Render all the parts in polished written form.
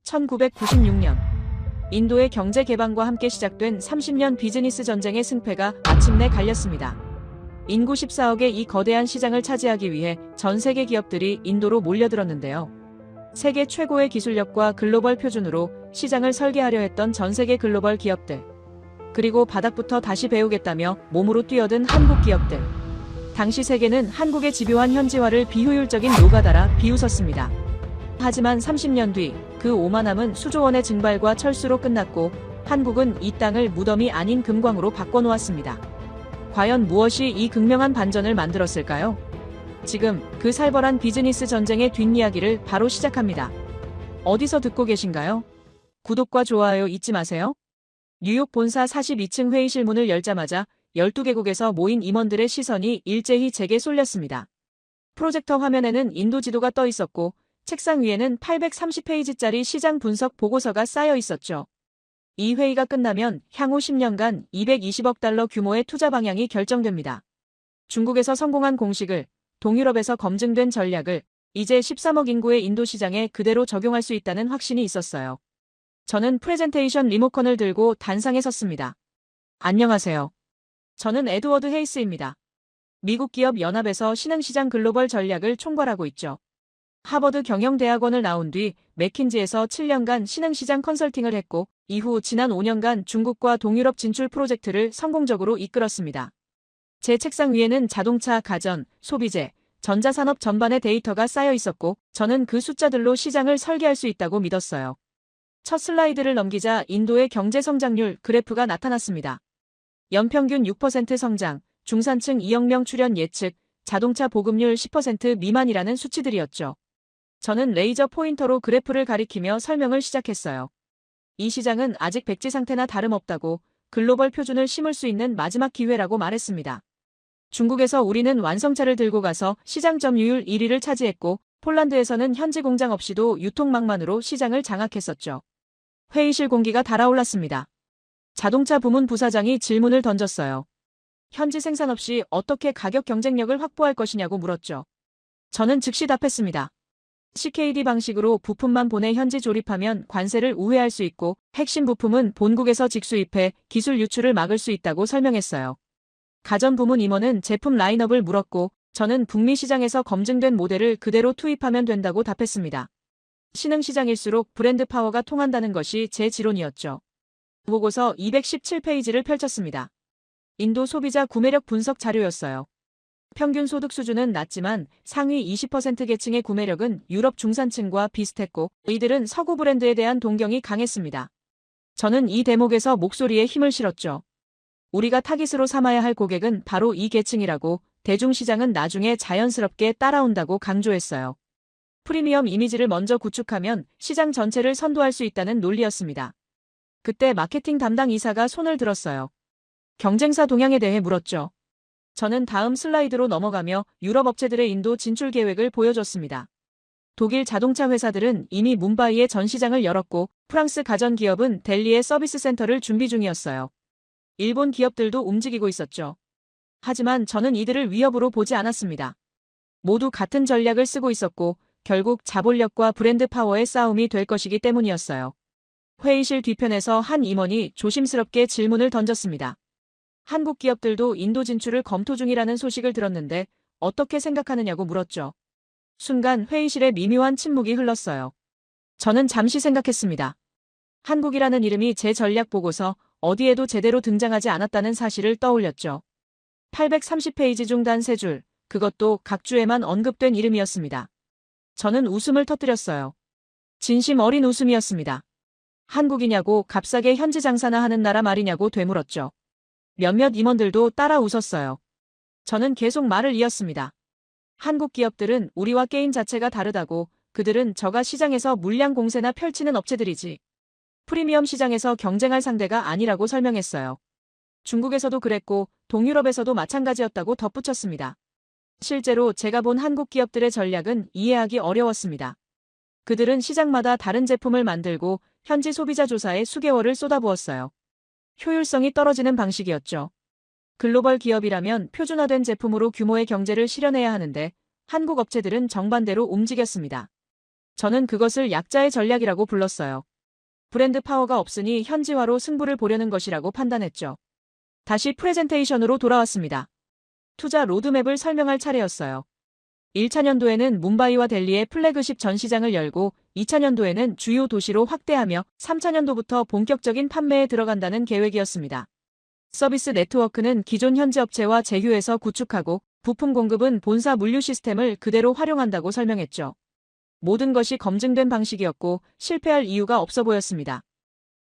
1996년 인도의 경제 개방과 함께 시작된 30년 비즈니스 전쟁의 승패가 마침내 갈렸습니다. 인구 14억의 이 거대한 시장을 차지하기 위해 전 세계 기업들이 인도로 몰려들었는데요. 세계 최고의 기술력과 글로벌 표준으로 시장을 설계하려 했던 전 세계 글로벌 기업들, 그리고 바닥부터 다시 배우겠다며 몸으로 뛰어든 한국 기업들. 당시 세계는 한국의 집요한 현지화를 비효율적인 노가다라 비웃었습니다. 하지만 30년 뒤 그 오만함은 수조 원의 증발과 철수로 끝났고 한국은 이 땅을 무덤이 아닌 금광으로 바꿔놓았습니다. 과연 무엇이 이 극명한 반전을 만들었을까요? 지금 그 살벌한 비즈니스 전쟁의 뒷이야기를 바로 시작합니다. 어디서 듣고 계신가요? 구독과 좋아요 잊지 마세요. 뉴욕 본사 42층 회의실 문을 열자마자 12개국에서 모인 임원들의 시선이 일제히 제게 쏠렸습니다. 프로젝터 화면에는 인도 지도가 떠 있었고 책상 위에는 830페이지짜리 시장 분석 보고서가 쌓여 있었죠. 이 회의가 끝나면 향후 10년간 220억 달러 규모의 투자 방향이 결정됩니다. 중국에서 성공한 공식을, 동유럽에서 검증된 전략을 이제 13억 인구의 인도 시장에 그대로 적용할 수 있다는 확신이 있었어요. 저는 프레젠테이션 리모컨을 들고 단상에 섰습니다. 안녕하세요. 저는 에드워드 헤이스입니다. 미국 기업 연합에서 신흥시장 글로벌 전략을 총괄하고 있죠. 하버드 경영대학원을 나온 뒤 맥킨지에서 7년간 신흥시장 컨설팅을 했고 이후 지난 5년간 중국과 동유럽 진출 프로젝트를 성공적으로 이끌었습니다. 제 책상 위에는 자동차, 가전, 소비재, 전자산업 전반의 데이터가 쌓여 있었고 저는 그 숫자들로 시장을 설계할 수 있다고 믿었어요. 첫 슬라이드를 넘기자 인도의 경제 성장률 그래프가 나타났습니다. 연평균 6% 성장, 중산층 2억 명 출현 예측, 자동차 보급률 10% 미만이라는 수치들이었죠. 저는 레이저 포인터로 그래프를 가리키며 설명을 시작했어요. 이 시장은 아직 백지 상태나 다름없다고, 글로벌 표준을 심을 수 있는 마지막 기회라고 말했습니다. 중국에서 우리는 완성차를 들고 가서 시장 점유율 1위를 차지했고 폴란드에서는 현지 공장 없이도 유통망만으로 시장을 장악했었죠. 회의실 공기가 달아올랐습니다. 자동차 부문 부사장이 질문을 던졌어요. 현지 생산 없이 어떻게 가격 경쟁력을 확보할 것이냐고 물었죠. 저는 즉시 답했습니다. CKD 방식으로 부품만 보내 현지 조립하면 관세를 우회할 수 있고 핵심 부품은 본국에서 직수입해 기술 유출을 막을 수 있다고 설명했어요. 가전 부문 임원은 제품 라인업을 물었고 저는 북미 시장에서 검증된 모델을 그대로 투입하면 된다고 답했습니다. 신흥시장일수록 브랜드 파워가 통한다는 것이 제 지론이었죠. 보고서 217페이지를 펼쳤습니다. 인도 소비자 구매력 분석 자료였어요. 평균 소득 수준은 낮지만 상위 20% 계층의 구매력은 유럽 중산층과 비슷했고 이들은 서구 브랜드에 대한 동경이 강했습니다. 저는 이 대목에서 목소리에 힘을 실었죠. 우리가 타깃으로 삼아야 할 고객은 바로 이 계층이라고, 대중시장은 나중에 자연스럽게 따라온다고 강조했어요. 프리미엄 이미지를 먼저 구축하면 시장 전체를 선도할 수 있다는 논리였습니다. 그때 마케팅 담당 이사가 손을 들었어요. 경쟁사 동향에 대해 물었죠. 저는 다음 슬라이드로 넘어가며 유럽 업체들의 인도 진출 계획을 보여줬습니다. 독일 자동차 회사들은 이미 뭄바이에 전 시장을 열었고 프랑스 가전 기업은 델리에 서비스 센터를 준비 중이었어요. 일본 기업들도 움직이고 있었죠. 하지만 저는 이들을 위협으로 보지 않았습니다. 모두 같은 전략을 쓰고 있었고 결국 자본력과 브랜드 파워의 싸움이 될 것이기 때문이었어요. 회의실 뒤편에서 한 임원이 조심스럽게 질문을 던졌습니다. 한국 기업들도 인도 진출을 검토 중이라는 소식을 들었는데 어떻게 생각하느냐고 물었죠. 순간 회의실에 미묘한 침묵이 흘렀어요. 저는 잠시 생각했습니다. 한국이라는 이름이 제 전략 보고서 어디에도 제대로 등장하지 않았다는 사실을 떠올렸죠. 830페이지 중 단 3줄, 그것도 각 주에만 언급된 이름이었습니다. 저는 웃음을 터뜨렸어요. 진심 어린 웃음이었습니다. 한국이냐고, 값싸게 현지 장사나 하는 나라 말이냐고 되물었죠. 몇몇 임원들도 따라 웃었어요. 저는 계속 말을 이었습니다. 한국 기업들은 우리와 게임 자체가 다르다고, 그들은 저가 시장에서 물량 공세나 펼치는 업체들이지 프리미엄 시장에서 경쟁할 상대가 아니라고 설명했어요. 중국에서도 그랬고 동유럽에서도 마찬가지였다고 덧붙였습니다. 실제로 제가 본 한국 기업들의 전략은 이해하기 어려웠습니다. 그들은 시장마다 다른 제품을 만들고 현지 소비자 조사에 수개월을 쏟아부었어요. 효율성이 떨어지는 방식이었죠. 글로벌 기업이라면 표준화된 제품으로 규모의 경제를 실현해야 하는데 한국 업체들은 정반대로 움직였습니다. 저는 그것을 약자의 전략이라고 불렀어요. 브랜드 파워가 없으니 현지화로 승부를 보려는 것이라고 판단했죠. 다시 프레젠테이션으로 돌아왔습니다. 투자 로드맵을 설명할 차례였어요. 1차년도에는 뭄바이와 델리의 플래그십 전시장을 열고 2차년도에는 주요 도시로 확대하며 3차년도부터 본격적인 판매에 들어간다는 계획이었습니다. 서비스 네트워크는 기존 현지 업체와 제휴해서 구축하고 부품 공급은 본사 물류 시스템을 그대로 활용한다고 설명했죠. 모든 것이 검증된 방식이었고 실패할 이유가 없어 보였습니다.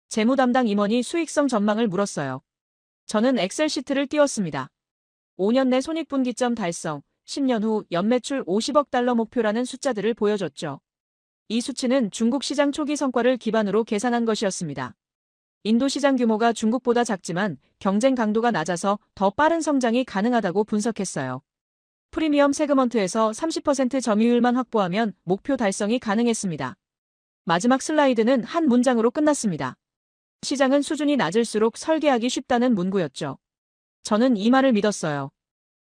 재무 담당 임원이 수익성 전망을 물었어요. 저는 엑셀 시트를 띄웠습니다. 5년 내 손익분기점 달성, 10년 후 연매출 50억 달러 목표라는 숫자들을 보여줬죠. 이 수치는 중국 시장 초기 성과를 기반으로 계산한 것이었습니다. 인도 시장 규모가 중국보다 작지만 경쟁 강도가 낮아서 더 빠른 성장이 가능하다고 분석했어요. 프리미엄 세그먼트에서 30% 점유율만 확보하면 목표 달성이 가능했습니다. 마지막 슬라이드는 한 문장으로 끝났습니다. 시장은 수준이 낮을수록 설계하기 쉽다는 문구였죠. 저는 이 말을 믿었어요.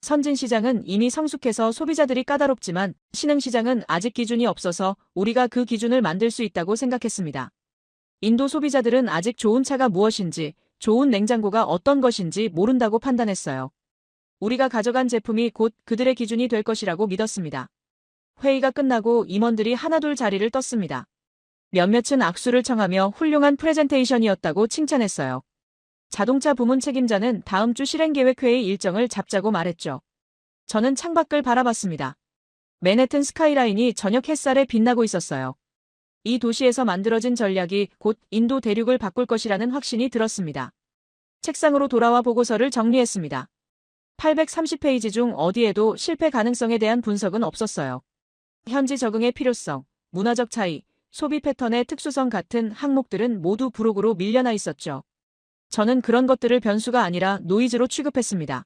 선진 시장은 이미 성숙해서 소비자들이 까다롭지만 신흥 시장은 아직 기준이 없어서 우리가 그 기준을 만들 수 있다고 생각했습니다. 인도 소비자들은 아직 좋은 차가 무엇인지, 좋은 냉장고가 어떤 것인지 모른다고 판단했어요. 우리가 가져간 제품이 곧 그들의 기준이 될 것이라고 믿었습니다. 회의가 끝나고 임원들이 하나둘 자리를 떴습니다. 몇몇은 악수를 청하며 훌륭한 프레젠테이션이었다고 칭찬했어요. 자동차 부문 책임자는 다음 주 실행계획회의 일정을 잡자고 말했죠. 저는 창밖을 바라봤습니다. 맨해튼 스카이라인이 저녁 햇살에 빛나고 있었어요. 이 도시에서 만들어진 전략이 곧 인도 대륙을 바꿀 것이라는 확신이 들었습니다. 책상으로 돌아와 보고서를 정리했습니다. 830페이지 중 어디에도 실패 가능성에 대한 분석은 없었어요. 현지 적응의 필요성, 문화적 차이, 소비 패턴의 특수성 같은 항목들은 모두 부록으로 밀려나 있었죠. 저는 그런 것들을 변수가 아니라 노이즈로 취급했습니다.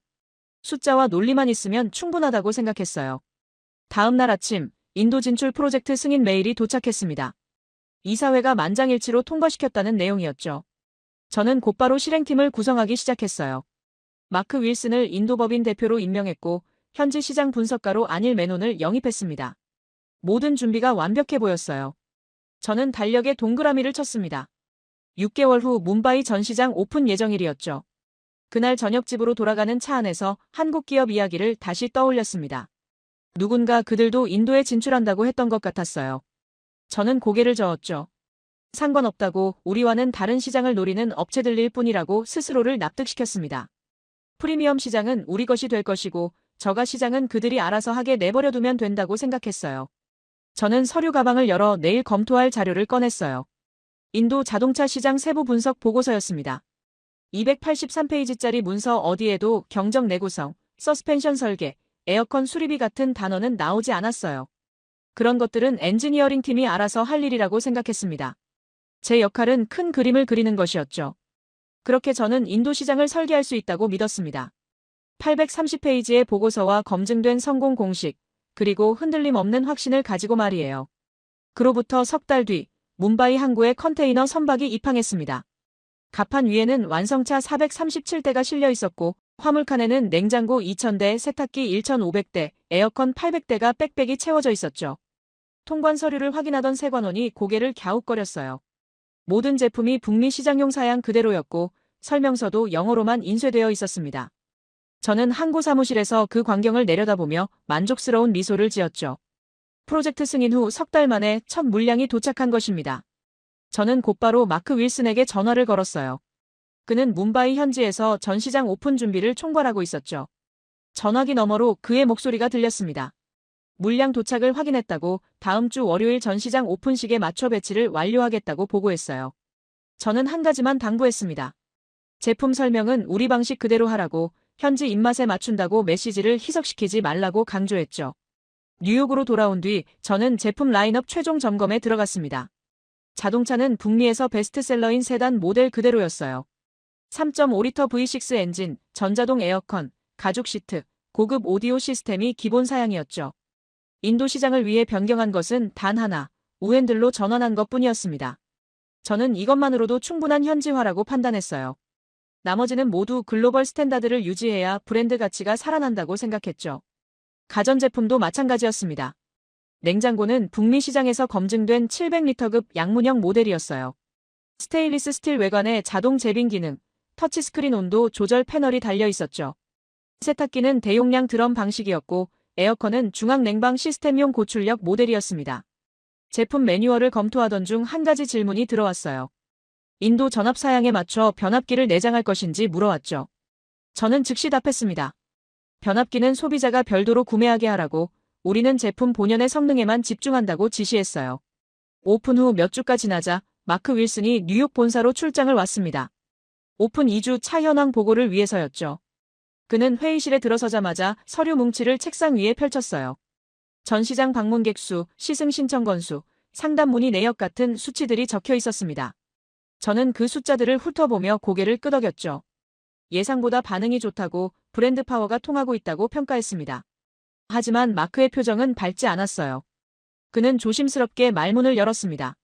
숫자와 논리만 있으면 충분하다고 생각했어요. 다음 날 아침, 인도 진출 프로젝트 승인 메일이 도착했습니다. 이사회가 만장일치로 통과시켰다는 내용이었죠. 저는 곧바로 실행팀을 구성하기 시작했어요. 마크 윌슨을 인도 법인 대표로 임명했고 현지 시장 분석가로 아닐 메논을 영입했습니다. 모든 준비가 완벽해 보였어요. 저는 달력에 동그라미를 쳤습니다. 6개월 후 뭄바이 전시장 오픈 예정일이었죠. 그날 저녁 집으로 돌아가는 차 안에서 한국 기업 이야기를 다시 떠올렸습니다. 누군가 그들도 인도에 진출한다고 했던 것 같았어요. 저는 고개를 저었죠. 상관없다고 우리와는 다른 시장을 노리는 업체들일 뿐이라고 스스로를 납득시켰습니다. 프리미엄 시장은 우리 것이 될 것이고 저가 시장은 그들이 알아서 하게 내버려두면 된다고 생각했어요. 저는 서류 가방을 열어 내일 검토할 자료를 꺼냈어요. 인도 자동차 시장 세부 분석 보고서였습니다. 283페이지짜리 문서 어디에도 경적 내구성, 서스펜션 설계, 에어컨 수리비 같은 단어는 나오지 않았어요. 그런 것들은 엔지니어링 팀이 알아서 할 일이라고 생각했습니다. 제 역할은 큰 그림을 그리는 것이었죠. 그렇게 저는 인도 시장을 설계할 수 있다고 믿었습니다. 830페이지의 보고서와 검증된 성공 공식, 그리고 흔들림 없는 확신을 가지고 말이에요. 그로부터 석 달 뒤, 뭄바이 항구에 컨테이너 선박이 입항했습니다. 갑판 위에는 완성차 437대가 실려 있었고 화물칸에는 냉장고 2000대, 세탁기 1500대, 에어컨 800대가 빽빽이 채워져 있었죠. 통관 서류를 확인하던 세관원이 고개를 갸웃거렸어요. 모든 제품이 북미 시장용 사양 그대로였고 설명서도 영어로만 인쇄되어 있었습니다. 저는 항구 사무실에서 그 광경을 내려다보며 만족스러운 미소를 지었죠. 프로젝트 승인 후 석 달 만에 첫 물량이 도착한 것입니다. 저는 곧바로 마크 윌슨에게 전화를 걸었어요. 그는 뭄바이 현지에서 전시장 오픈 준비를 총괄하고 있었죠. 전화기 너머로 그의 목소리가 들렸습니다. 물량 도착을 확인했다고 다음 주 월요일 전시장 오픈식에 맞춰 배치를 완료하겠다고 보고했어요. 저는 한 가지만 당부했습니다. 제품 설명은 우리 방식 그대로 하라고, 현지 입맛에 맞춘다고 메시지를 희석시키지 말라고 강조했죠. 뉴욕으로 돌아온 뒤 저는 제품 라인업 최종 점검에 들어갔습니다. 자동차는 북미에서 베스트셀러인 세단 모델 그대로였어요. 3.5리터 V6 엔진, 전자동 에어컨, 가죽 시트, 고급 오디오 시스템이 기본 사양이었죠. 인도 시장을 위해 변경한 것은 단 하나, 우핸들로 전환한 것뿐이었습니다. 저는 이것만으로도 충분한 현지화라고 판단했어요. 나머지는 모두 글로벌 스탠다드를 유지해야 브랜드 가치가 살아난다고 생각했죠. 가전제품도 마찬가지였습니다. 냉장고는 북미 시장에서 검증된 700리터급 양문형 모델이었어요. 스테인리스 스틸 외관에 자동 재빙 기능, 터치스크린 온도 조절 패널이 달려 있었죠. 세탁기는 대용량 드럼 방식이었고 에어컨은 중앙 냉방 시스템용 고출력 모델이었습니다. 제품 매뉴얼을 검토하던 중 한 가지 질문이 들어왔어요. 인도 전압 사양에 맞춰 변압기를 내장할 것인지 물어왔죠. 저는 즉시 답했습니다. 변압기는 소비자가 별도로 구매하게 하라고, 우리는 제품 본연의 성능에만 집중한다고 지시했어요. 오픈 후 몇 주가 지나자 마크 윌슨이 뉴욕 본사로 출장을 왔습니다. 오픈 2주 차 현황 보고를 위해서였죠. 그는 회의실에 들어서자마자 서류 뭉치를 책상 위에 펼쳤어요. 전시장 방문객 수, 시승 신청 건수, 상담 문의 내역 같은 수치들이 적혀 있었습니다. 저는 그 숫자들을 훑어보며 고개를 끄덕였죠. 예상보다 반응이 좋다고, 브랜드 파워가 통하고 있다고 평가했습니다. 하지만 마크의 표정은 밝지 않았어요. 그는 조심스럽게 말문을 열었습니다.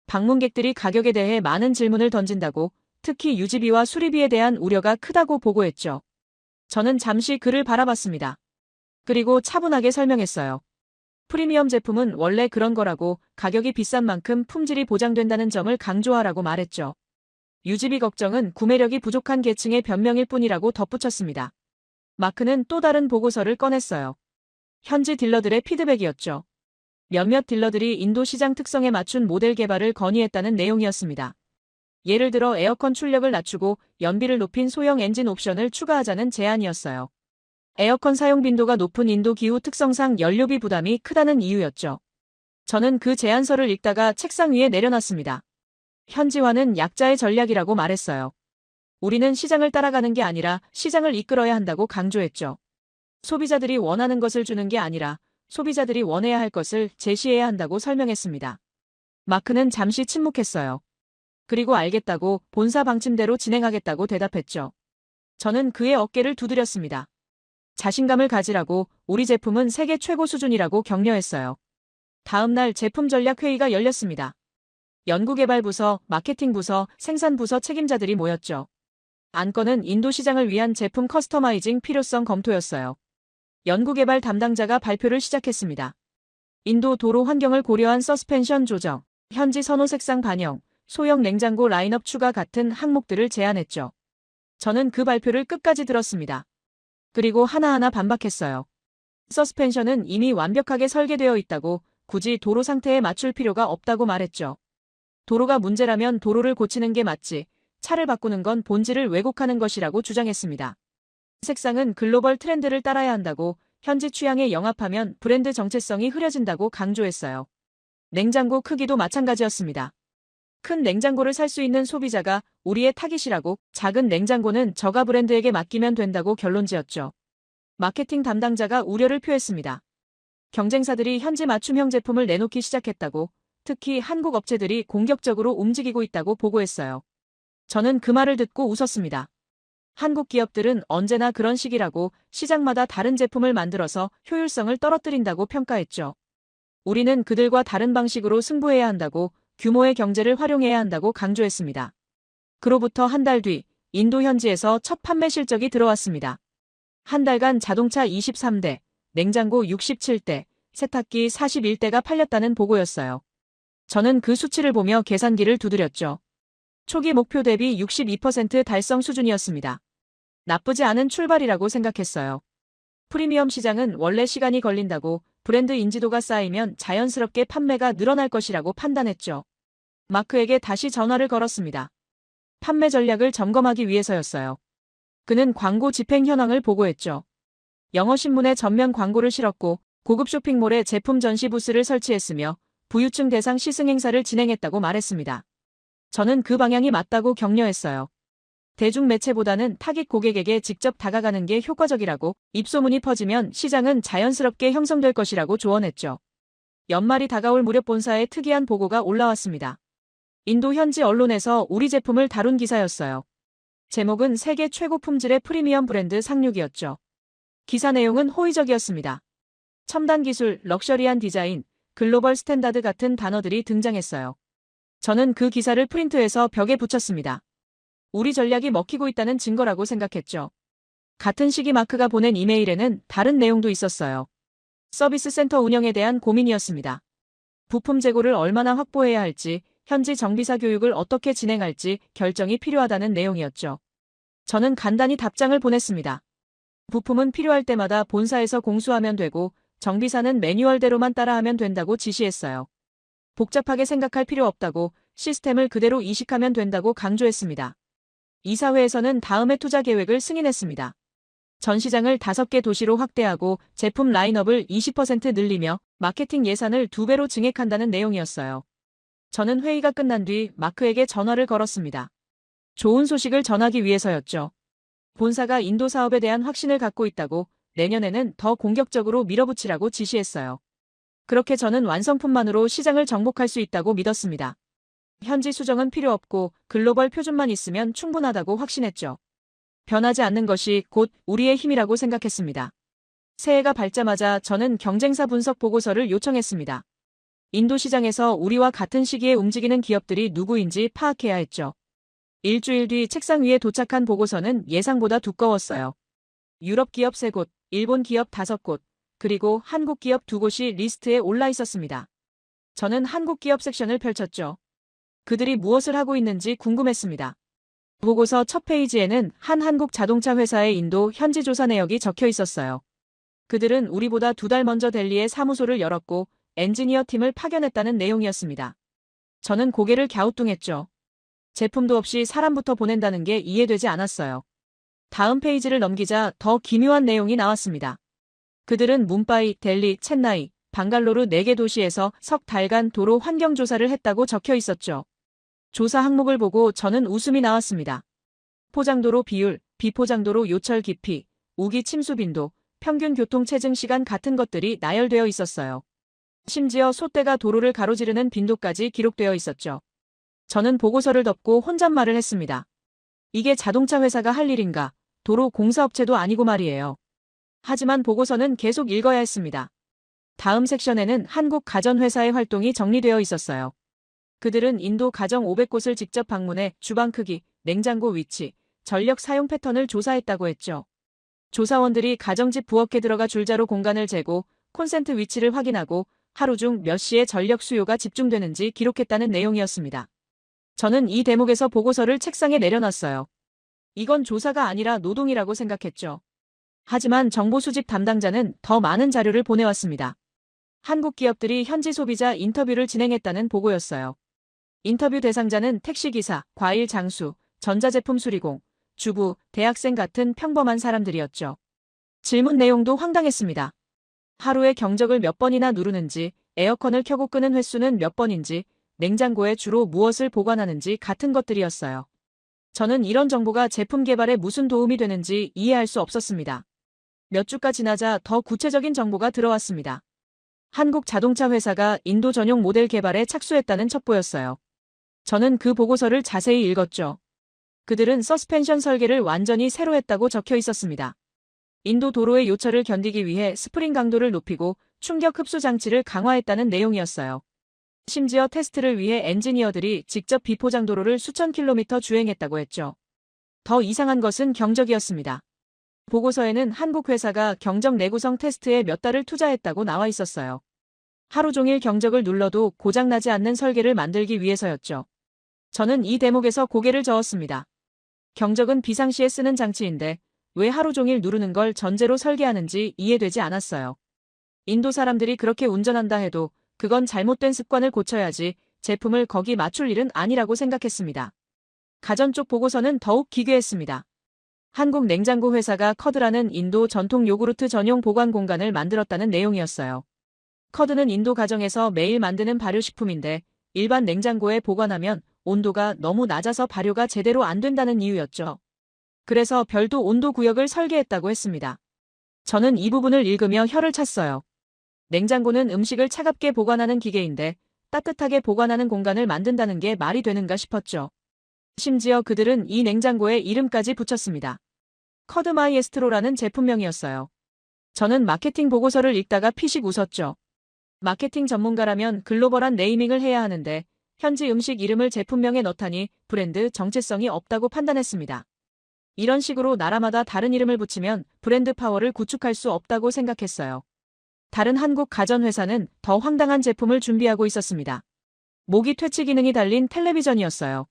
방문객들이 가격에 대해 많은 질문을 던진다고, 특히 유지비와 수리비에 대한 우려가 크다고 보고했죠. 저는 잠시 그를 바라봤습니다. 그리고 차분하게 설명했어요. 프리미엄 제품은 원래 그런 거라고, 가격이 비싼 만큼 품질이 보장된다는 점을 강조하라고 말했죠. 유지비 걱정은 구매력이 부족한 계층의 변명일 뿐이라고 덧붙였습니다. 마크는 또 다른 보고서를 꺼냈어요. 현지 딜러들의 피드백이었죠. 몇몇 딜러들이 인도 시장 특성에 맞춘 모델 개발을 건의했다는 내용이었습니다. 예를 들어 에어컨 출력을 낮추고 연비를 높인 소형 엔진 옵션을 추가하자는 제안이었어요. 에어컨 사용 빈도가 높은 인도 기후 특성상 연료비 부담이 크다는 이유였죠. 저는 그 제안서를 읽다가 책상 위에 내려놨습니다. 현지화는 약자의 전략이라고 말했어요. 우리는 시장을 따라가는 게 아니라 시장을 이끌어야 한다고 강조했죠. 소비자들이 원하는 것을 주는 게 아니라 소비자들이 원해야 할 것을 제시해야 한다고 설명했습니다. 마크는 잠시 침묵했어요. 그리고 알겠다고 본사 방침대로 진행하겠다고 대답했죠. 저는 그의 어깨를 두드렸습니다. 자신감을 가지라고, 우리 제품은 세계 최고 수준이라고 격려했어요. 다음 날 제품 전략 회의가 열렸습니다. 연구개발부서, 마케팅부서, 생산부서 책임자들이 모였죠. 안건은 인도 시장을 위한 제품 커스터마이징 필요성 검토였어요. 연구개발 담당자가 발표를 시작했습니다. 인도 도로 환경을 고려한 서스펜션 조정, 현지 선호 색상 반영, 소형 냉장고 라인업 추가 같은 항목들을 제안했죠. 저는 그 발표를 끝까지 들었습니다. 그리고 하나하나 반박했어요. 서스펜션은 이미 완벽하게 설계되어 있다고, 굳이 도로 상태에 맞출 필요가 없다고 말했죠. 도로가 문제라면 도로를 고치는 게 맞지, 차를 바꾸는 건 본질을 왜곡하는 것이라고 주장했습니다. 색상은 글로벌 트렌드를 따라야 한다고, 현지 취향에 영합하면 브랜드 정체성이 흐려진다고 강조했어요. 냉장고 크기도 마찬가지였습니다. 큰 냉장고를 살 수 있는 소비자가 우리의 타깃이라고, 작은 냉장고는 저가 브랜드에게 맡기면 된다고 결론지었죠. 마케팅 담당자가 우려를 표했습니다. 경쟁사들이 현지 맞춤형 제품을 내놓기 시작했다고, 특히 한국 업체들이 공격적으로 움직이고 있다고 보고했어요. 저는 그 말을 듣고 웃었습니다. 한국 기업들은 언제나 그런 식이라고, 시장마다 다른 제품을 만들어서 효율성을 떨어뜨린다고 평가했죠. 우리는 그들과 다른 방식으로 승부해야 한다고, 규모의 경제를 활용해야 한다고 강조했습니다. 그로부터 한 달 뒤, 인도 현지에서 첫 판매 실적이 들어왔습니다. 한 달간 자동차 23대, 냉장고 67대, 세탁기 41대가 팔렸다는 보고였어요. 저는 그 수치를 보며 계산기를 두드렸죠. 초기 목표 대비 62% 달성 수준이었습니다. 나쁘지 않은 출발이라고 생각했어요. 프리미엄 시장은 원래 시간이 걸린다고, 브랜드 인지도가 쌓이면 자연스럽게 판매가 늘어날 것이라고 판단했죠. 마크에게 다시 전화를 걸었습니다. 판매 전략을 점검하기 위해서였어요. 그는 광고 집행 현황을 보고했죠. 영어신문에 전면 광고를 실었고, 고급 쇼핑몰에 제품 전시 부스를 설치했으며, 부유층 대상 시승 행사를 진행했다고 말했습니다. 저는 그 방향이 맞다고 격려했어요. 대중매체보다는 타깃 고객에게 직접 다가가는 게 효과적이라고, 입소문이 퍼지면 시장은 자연스럽게 형성될 것이라고 조언했죠. 연말이 다가올 무렵 본사에 특이한 보고가 올라왔습니다. 인도 현지 언론에서 우리 제품을 다룬 기사였어요. 제목은 세계 최고 품질의 프리미엄 브랜드 상륙이었죠. 기사 내용은 호의적이었습니다. 첨단 기술, 럭셔리한 디자인, 글로벌 스탠다드 같은 단어들이 등장했어요. 저는 그 기사를 프린트해서 벽에 붙였습니다. 우리 전략이 먹히고 있다는 증거라고 생각했죠. 같은 시기 마크가 보낸 이메일에는 다른 내용도 있었어요. 서비스 센터 운영에 대한 고민이었습니다. 부품 재고를 얼마나 확보해야 할지, 현지 정비사 교육을 어떻게 진행할지 결정이 필요하다는 내용이었죠. 저는 간단히 답장을 보냈습니다. 부품은 필요할 때마다 본사에서 공수하면 되고 정비사는 매뉴얼대로만 따라하면 된다고 지시했어요. 복잡하게 생각할 필요 없다고, 시스템을 그대로 이식하면 된다고 강조했습니다. 이사회에서는 다음해 투자 계획을 승인했습니다. 전 시장을 5개 도시로 확대하고 제품 라인업을 20% 늘리며 마케팅 예산을 2배로 증액한다는 내용이었어요. 저는 회의가 끝난 뒤 마크에게 전화를 걸었습니다. 좋은 소식을 전하기 위해서였죠. 본사가 인도 사업에 대한 확신을 갖고 있다고, 내년에는 더 공격적으로 밀어붙이라고 지시했어요. 그렇게 저는 완성품만으로 시장을 정복할 수 있다고 믿었습니다. 현지 수정은 필요 없고 글로벌 표준만 있으면 충분하다고 확신했죠. 변하지 않는 것이 곧 우리의 힘이라고 생각했습니다. 새해가 밝자마자 저는 경쟁사 분석 보고서를 요청했습니다. 인도 시장에서 우리와 같은 시기에 움직이는 기업들이 누구인지 파악해야 했죠. 일주일 뒤 책상 위에 도착한 보고서는 예상보다 두꺼웠어요. 유럽 기업 3곳, 일본 기업 5곳, 그리고 한국 기업 2곳이 리스트에 올라 있었습니다. 저는 한국 기업 섹션을 펼쳤죠. 그들이 무엇을 하고 있는지 궁금했습니다. 보고서 첫 페이지에는 한 한국 자동차 회사의 인도 현지 조사 내역이 적혀 있었어요. 그들은 우리보다 2달 먼저 델리에 사무소를 열었고 엔지니어 팀을 파견했다는 내용이었습니다. 저는 고개를 갸우뚱했죠. 제품도 없이 사람부터 보낸다는 게 이해되지 않았어요. 다음 페이지를 넘기자 더 기묘한 내용이 나왔습니다. 그들은 뭄바이, 델리, 첸나이, 방갈로르 4개 도시에서 석 달간 도로 환경 조사를 했다고 적혀 있었죠. 조사 항목을 보고 저는 웃음이 나왔습니다. 포장도로 비율, 비포장도로 요철 깊이, 우기 침수 빈도, 평균 교통 체증 시간 같은 것들이 나열되어 있었어요. 심지어 소떼가 도로를 가로지르는 빈도까지 기록되어 있었죠. 저는 보고서를 덮고 혼잣말을 했습니다. 이게 자동차 회사가 할 일인가? 도로 공사업체도 아니고 말이에요. 하지만 보고서는 계속 읽어야 했습니다. 다음 섹션에는 한국 가전회사의 활동이 정리되어 있었어요. 그들은 인도 가정 500곳을 직접 방문해 주방 크기, 냉장고 위치, 전력 사용 패턴을 조사했다고 했죠. 조사원들이 가정집 부엌에 들어가 줄자로 공간을 재고 콘센트 위치를 확인하고 하루 중 몇 시에 전력 수요가 집중되는지 기록했다는 내용이었습니다. 저는 이 대목에서 보고서를 책상에 내려놨어요. 이건 조사가 아니라 노동이라고 생각했죠. 하지만 정보 수집 담당자는 더 많은 자료를 보내왔습니다. 한국 기업들이 현지 소비자 인터뷰를 진행했다는 보고였어요. 인터뷰 대상자는 택시기사, 과일 장수, 전자제품 수리공, 주부, 대학생 같은 평범한 사람들이었죠. 질문 내용도 황당했습니다. 하루에 경적을 몇 번이나 누르는지, 에어컨을 켜고 끄는 횟수는 몇 번인지, 냉장고에 주로 무엇을 보관하는지 같은 것들이었어요. 저는 이런 정보가 제품 개발에 무슨 도움이 되는지 이해할 수 없었습니다. 몇 주가 지나자 더 구체적인 정보가 들어왔습니다. 한국 자동차 회사가 인도 전용 모델 개발에 착수했다는 첩보였어요. 저는 그 보고서를 자세히 읽었죠. 그들은 서스펜션 설계를 완전히 새로 했다고 적혀 있었습니다. 인도 도로의 요철을 견디기 위해 스프링 강도를 높이고 충격 흡수 장치를 강화했다는 내용이었어요. 심지어 테스트를 위해 엔지니어들이 직접 비포장 도로를 수천 킬로미터 주행했다고 했죠. 더 이상한 것은 경적이었습니다. 보고서에는 한국 회사가 경적 내구성 테스트에 몇 달을 투자했다고 나와 있었어요. 하루 종일 경적을 눌러도 고장나지 않는 설계를 만들기 위해서였죠. 저는 이 대목에서 고개를 저었습니다. 경적은 비상시에 쓰는 장치인데 왜 하루 종일 누르는 걸 전제로 설계하는지 이해되지 않았어요. 인도 사람들이 그렇게 운전한다 해도 그건 잘못된 습관을 고쳐야지 제품을 거기 맞출 일은 아니라고 생각했습니다. 가전 쪽 보고서는 더욱 기괴했습니다. 한국 냉장고 회사가 커드라는 인도 전통 요구르트 전용 보관 공간을 만들었다는 내용이었어요. 커드는 인도 가정에서 매일 만드는 발효식품인데 일반 냉장고에 보관하면 온도가 너무 낮아서 발효가 제대로 안 된다는 이유였죠. 그래서 별도 온도 구역을 설계했다고 했습니다. 저는 이 부분을 읽으며 혀를 찼어요. 냉장고는 음식을 차갑게 보관하는 기계인데 따뜻하게 보관하는 공간을 만든다는 게 말이 되는가 싶었죠. 심지어 그들은 이 냉장고에 이름까지 붙였습니다. 커드마이에스트로라는 제품명이었어요. 저는 마케팅 보고서를 읽다가 피식 웃었죠. 마케팅 전문가라면 글로벌한 네이밍을 해야 하는데 현지 음식 이름을 제품명에 넣다니 브랜드 정체성이 없다고 판단했습니다. 이런 식으로 나라마다 다른 이름을 붙이면 브랜드 파워를 구축할 수 없다고 생각했어요. 다른 한국 가전회사는 더 황당한 제품을 준비하고 있었습니다. 모기 퇴치 기능이 달린 텔레비전이었어요.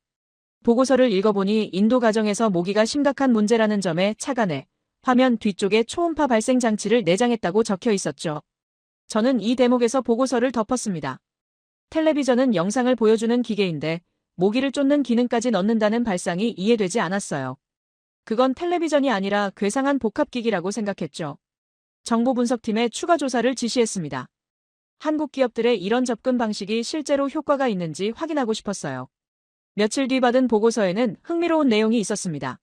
보고서를 읽어보니 인도 가정에서 모기가 심각한 문제라는 점에 착안해 화면 뒤쪽에 초음파 발생 장치를 내장했다고 적혀 있었죠. 저는 이 대목에서 보고서를 덮었습니다. 텔레비전은 영상을 보여주는 기계인데 모기를 쫓는 기능까지 넣는다는 발상이 이해되지 않았어요. 그건 텔레비전이 아니라 괴상한 복합기기라고 생각했죠. 정보분석팀에 추가 조사를 지시했습니다. 한국 기업들의 이런 접근 방식이 실제로 효과가 있는지 확인하고 싶었어요. 며칠 뒤 받은 보고서에는 흥미로운 내용이 있었습니다.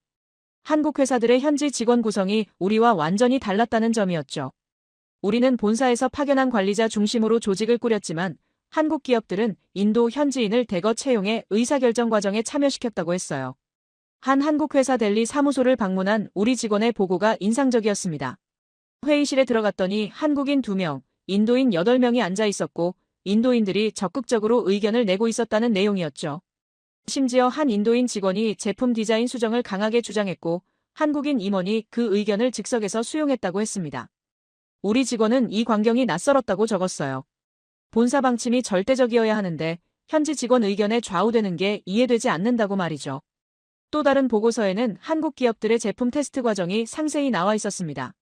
한국 회사들의 현지 직원 구성이 우리와 완전히 달랐다는 점이었죠. 우리는 본사에서 파견한 관리자 중심으로 조직을 꾸렸지만 한국 기업들은 인도 현지인을 대거 채용해 의사결정 과정에 참여시켰다고 했어요. 한 한국 회사 델리 사무소를 방문한 우리 직원의 보고가 인상적이었습니다. 회의실에 들어갔더니 한국인 2명, 인도인 8명이 앉아 있었고 인도인들이 적극적으로 의견을 내고 있었다는 내용이었죠. 심지어 한 인도인 직원이 제품 디자인 수정을 강하게 주장했고 한국인 임원이 그 의견을 즉석에서 수용했다고 했습니다. 우리 직원은 이 광경이 낯설었다고 적었어요. 본사 방침이 절대적이어야 하는데 현지 직원 의견에 좌우되는 게 이해되지 않는다고 말이죠. 또 다른 보고서에는 한국 기업들의 제품 테스트 과정이 상세히 나와 있었습니다.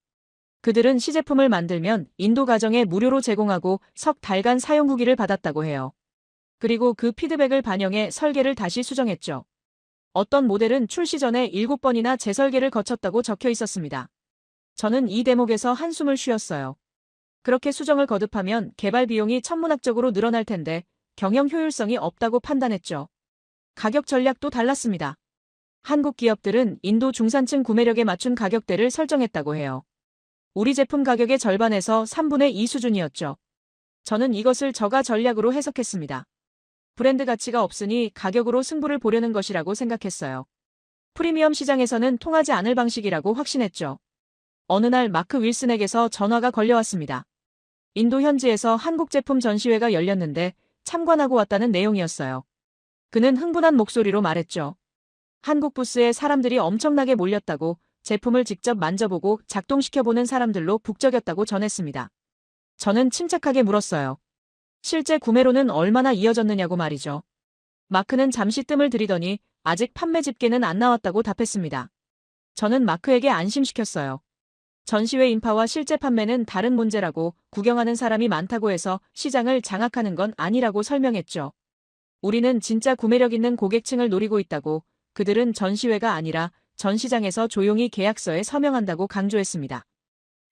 그들은 시제품을 만들면 인도 가정에 무료로 제공하고 석 달간 사용 후기를 받았다고 해요. 그리고 그 피드백을 반영해 설계를 다시 수정했죠. 어떤 모델은 출시 전에 7번이나 재설계를 거쳤다고 적혀 있었습니다. 저는 이 대목에서 한숨을 쉬었어요. 그렇게 수정을 거듭하면 개발 비용이 천문학적으로 늘어날 텐데 경영 효율성이 없다고 판단했죠. 가격 전략도 달랐습니다. 한국 기업들은 인도 중산층 구매력에 맞춘 가격대를 설정했다고 해요. 우리 제품 가격의 절반에서 3분의 2 수준이었죠. 저는 이것을 저가 전략으로 해석했습니다. 브랜드 가치가 없으니 가격으로 승부를 보려는 것이라고 생각했어요. 프리미엄 시장에서는 통하지 않을 방식이라고 확신했죠. 어느 날 마크 윌슨에게서 전화가 걸려왔습니다. 인도 현지에서 한국 제품 전시회가 열렸는데 참관하고 왔다는 내용이었어요. 그는 흥분한 목소리로 말했죠. 한국 부스에 사람들이 엄청나게 몰렸다고 제품을 직접 만져보고 작동시켜보는 사람들로 북적였다고 전했습니다. 저는 침착하게 물었어요. 실제 구매로는 얼마나 이어졌느냐고 말이죠. 마크는 잠시 뜸을 들이더니 아직 판매 집계는 안 나왔다고 답했습니다. 저는 마크에게 안심시켰어요. 전시회 인파와 실제 판매는 다른 문제라고 구경하는 사람이 많다고 해서 시장을 장악하는 건 아니라고 설명했죠. 우리는 진짜 구매력 있는 고객층을 노리고 있다고 그들은 전시회가 아니라 전시장에서 조용히 계약서에 서명한다고 강조했습니다.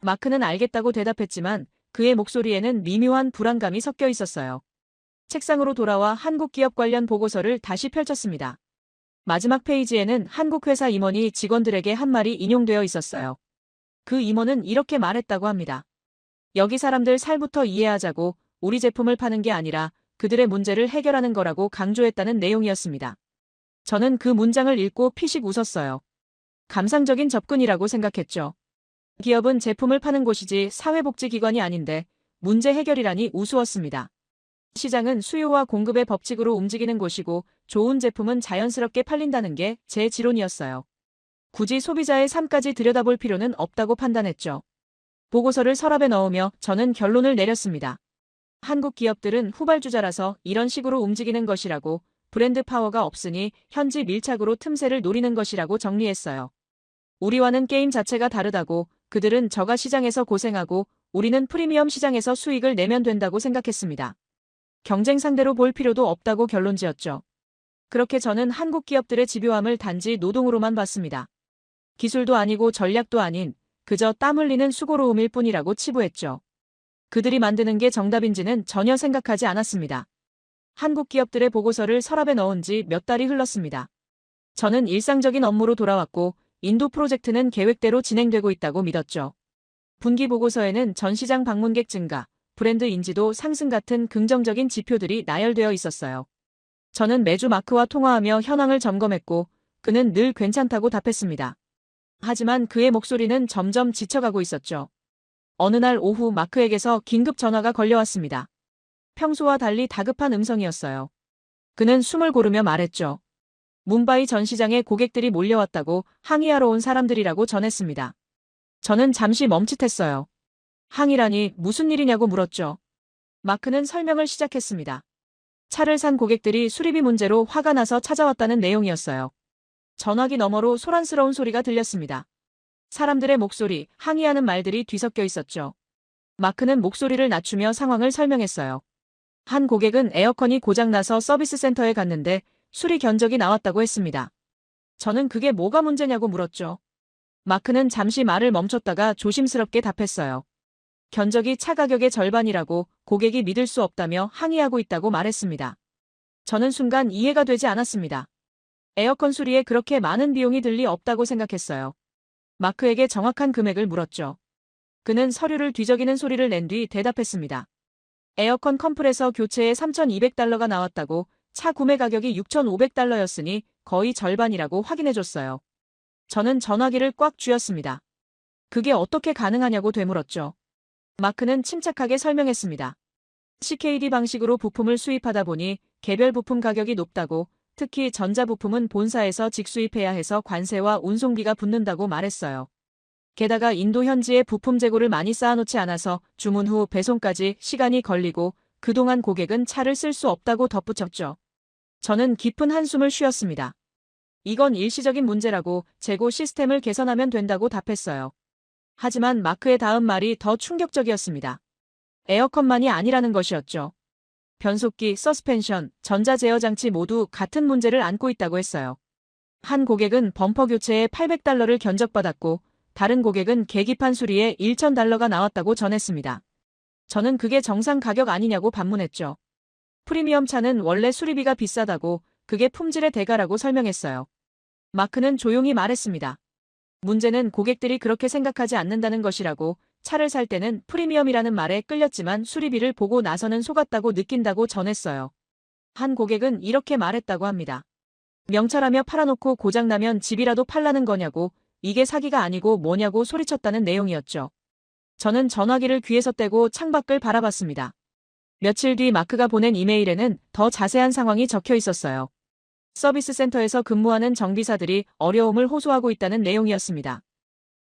마크는 알겠다고 대답했지만 그의 목소리에는 미묘한 불안감이 섞여 있었어요. 책상으로 돌아와 한국 기업 관련 보고서를 다시 펼쳤습니다. 마지막 페이지에는 한국 회사 임원이 직원들에게 한 말이 인용되어 있었어요. 그 임원은 이렇게 말했다고 합니다. 여기 사람들 살부터 이해하자고 우리 제품을 파는 게 아니라 그들의 문제를 해결하는 거라고 강조했다는 내용이었습니다. 저는 그 문장을 읽고 피식 웃었어요. 감상적인 접근이라고 생각했죠. 기업은 제품을 파는 곳이지 사회복지기관이 아닌데 문제 해결이라니 우스웠습니다. 시장은 수요와 공급의 법칙으로 움직이는 곳이고 좋은 제품은 자연스럽게 팔린다는 게 제 지론이었어요. 굳이 소비자의 삶까지 들여다볼 필요는 없다고 판단했죠. 보고서를 서랍에 넣으며 저는 결론을 내렸습니다. 한국 기업들은 후발주자라서 이런 식으로 움직이는 것이라고 브랜드 파워가 없으니 현지 밀착으로 틈새를 노리는 것이라고 정리했어요. 우리와는 게임 자체가 다르다고 그들은 저가 시장에서 고생하고 우리는 프리미엄 시장에서 수익을 내면 된다고 생각했습니다. 경쟁 상대로 볼 필요도 없다고 결론지었죠. 그렇게 저는 한국 기업들의 집요함을 단지 노동으로만 봤습니다. 기술도 아니고 전략도 아닌 그저 땀 흘리는 수고로움일 뿐이라고 치부했죠. 그들이 만드는 게 정답인지는 전혀 생각하지 않았습니다. 한국 기업들의 보고서를 서랍에 넣은 지 몇 달이 흘렀습니다. 저는 일상적인 업무로 돌아왔고 인도 프로젝트는 계획대로 진행되고 있다고 믿었죠. 분기 보고서에는 전시장 방문객 증가, 브랜드 인지도 상승 같은 긍정적인 지표들이 나열되어 있었어요. 저는 매주 마크와 통화하며 현황을 점검했고 그는 늘 괜찮다고 답했습니다. 하지만 그의 목소리는 점점 지쳐가고 있었죠. 어느 날 오후 마크에게서 긴급 전화가 걸려왔습니다. 평소와 달리 다급한 음성이었어요. 그는 숨을 고르며 말했죠. 뭄바이 전시장에 고객들이 몰려왔다고 항의하러 온 사람들이라고 전했습니다. 저는 잠시 멈칫했어요. 항의라니 무슨 일이냐고 물었죠. 마크는 설명을 시작했습니다. 차를 산 고객들이 수리비 문제로 화가 나서 찾아왔다는 내용이었어요. 전화기 너머로 소란스러운 소리가 들렸습니다. 사람들의 목소리, 항의하는 말들이 뒤섞여 있었죠. 마크는 목소리를 낮추며 상황을 설명했어요. 한 고객은 에어컨이 고장나서 서비스 센터에 갔는데 수리 견적이 나왔다고 했습니다. 저는 그게 뭐가 문제냐고 물었죠. 마크는 잠시 말을 멈췄다가 조심스럽게 답했어요. 견적이 차 가격의 절반이라고 고객이 믿을 수 없다며 항의하고 있다고 말했습니다. 저는 순간 이해가 되지 않았습니다. 에어컨 수리에 그렇게 많은 비용이 들 리 없다고 생각했어요. 마크에게 정확한 금액을 물었죠. 그는 서류를 뒤적이는 소리를 낸 뒤 대답했습니다. 에어컨 컴프레서 교체에 $3,200가 나왔다고 차 구매 가격이 $6,500였으니 거의 절반이라고 확인해줬어요. 저는 전화기를 꽉 쥐었습니다. 그게 어떻게 가능하냐고 되물었죠. 마크는 침착하게 설명했습니다. CKD 방식으로 부품을 수입하다 보니 개별 부품 가격이 높다고, 특히 전자부품은 본사에서 직수입해야 해서 관세와 운송비가 붙는다고 말했어요. 게다가 인도 현지에 부품 재고를 많이 쌓아놓지 않아서 주문 후 배송까지 시간이 걸리고 그동안 고객은 차를 쓸 수 없다고 덧붙였죠. 저는 깊은 한숨을 쉬었습니다. 이건 일시적인 문제라고 재고 시스템을 개선하면 된다고 답했어요. 하지만 마크의 다음 말이 더 충격적이었습니다. 에어컨만이 아니라는 것이었죠. 변속기, 서스펜션, 전자제어 장치 모두 같은 문제를 안고 있다고 했어요. 한 고객은 범퍼 교체에 $800를 견적받았고 다른 고객은 계기판 수리에 $1,000가 나왔다고 전했습니다. 저는 그게 정상 가격 아니냐고 반문했죠. 프리미엄 차는 원래 수리비가 비싸다고, 그게 품질의 대가라고 설명했어요. 마크는 조용히 말했습니다. 문제는 고객들이 그렇게 생각하지 않는다는 것이라고, 차를 살 때는 프리미엄이라는 말에 끌렸지만 수리비를 보고 나서는 속았다고 느낀다고 전했어요. 한 고객은 이렇게 말했다고 합니다. 명차라며 팔아놓고 고장나면 집이라도 팔라는 거냐고, 이게 사기가 아니고 뭐냐고 소리쳤다는 내용이었죠. 저는 전화기를 귀에서 떼고 창밖을 바라봤습니다. 며칠 뒤 마크가 보낸 이메일에는 더 자세한 상황이 적혀 있었어요. 서비스 센터에서 근무하는 정비사들이 어려움을 호소하고 있다는 내용이었습니다.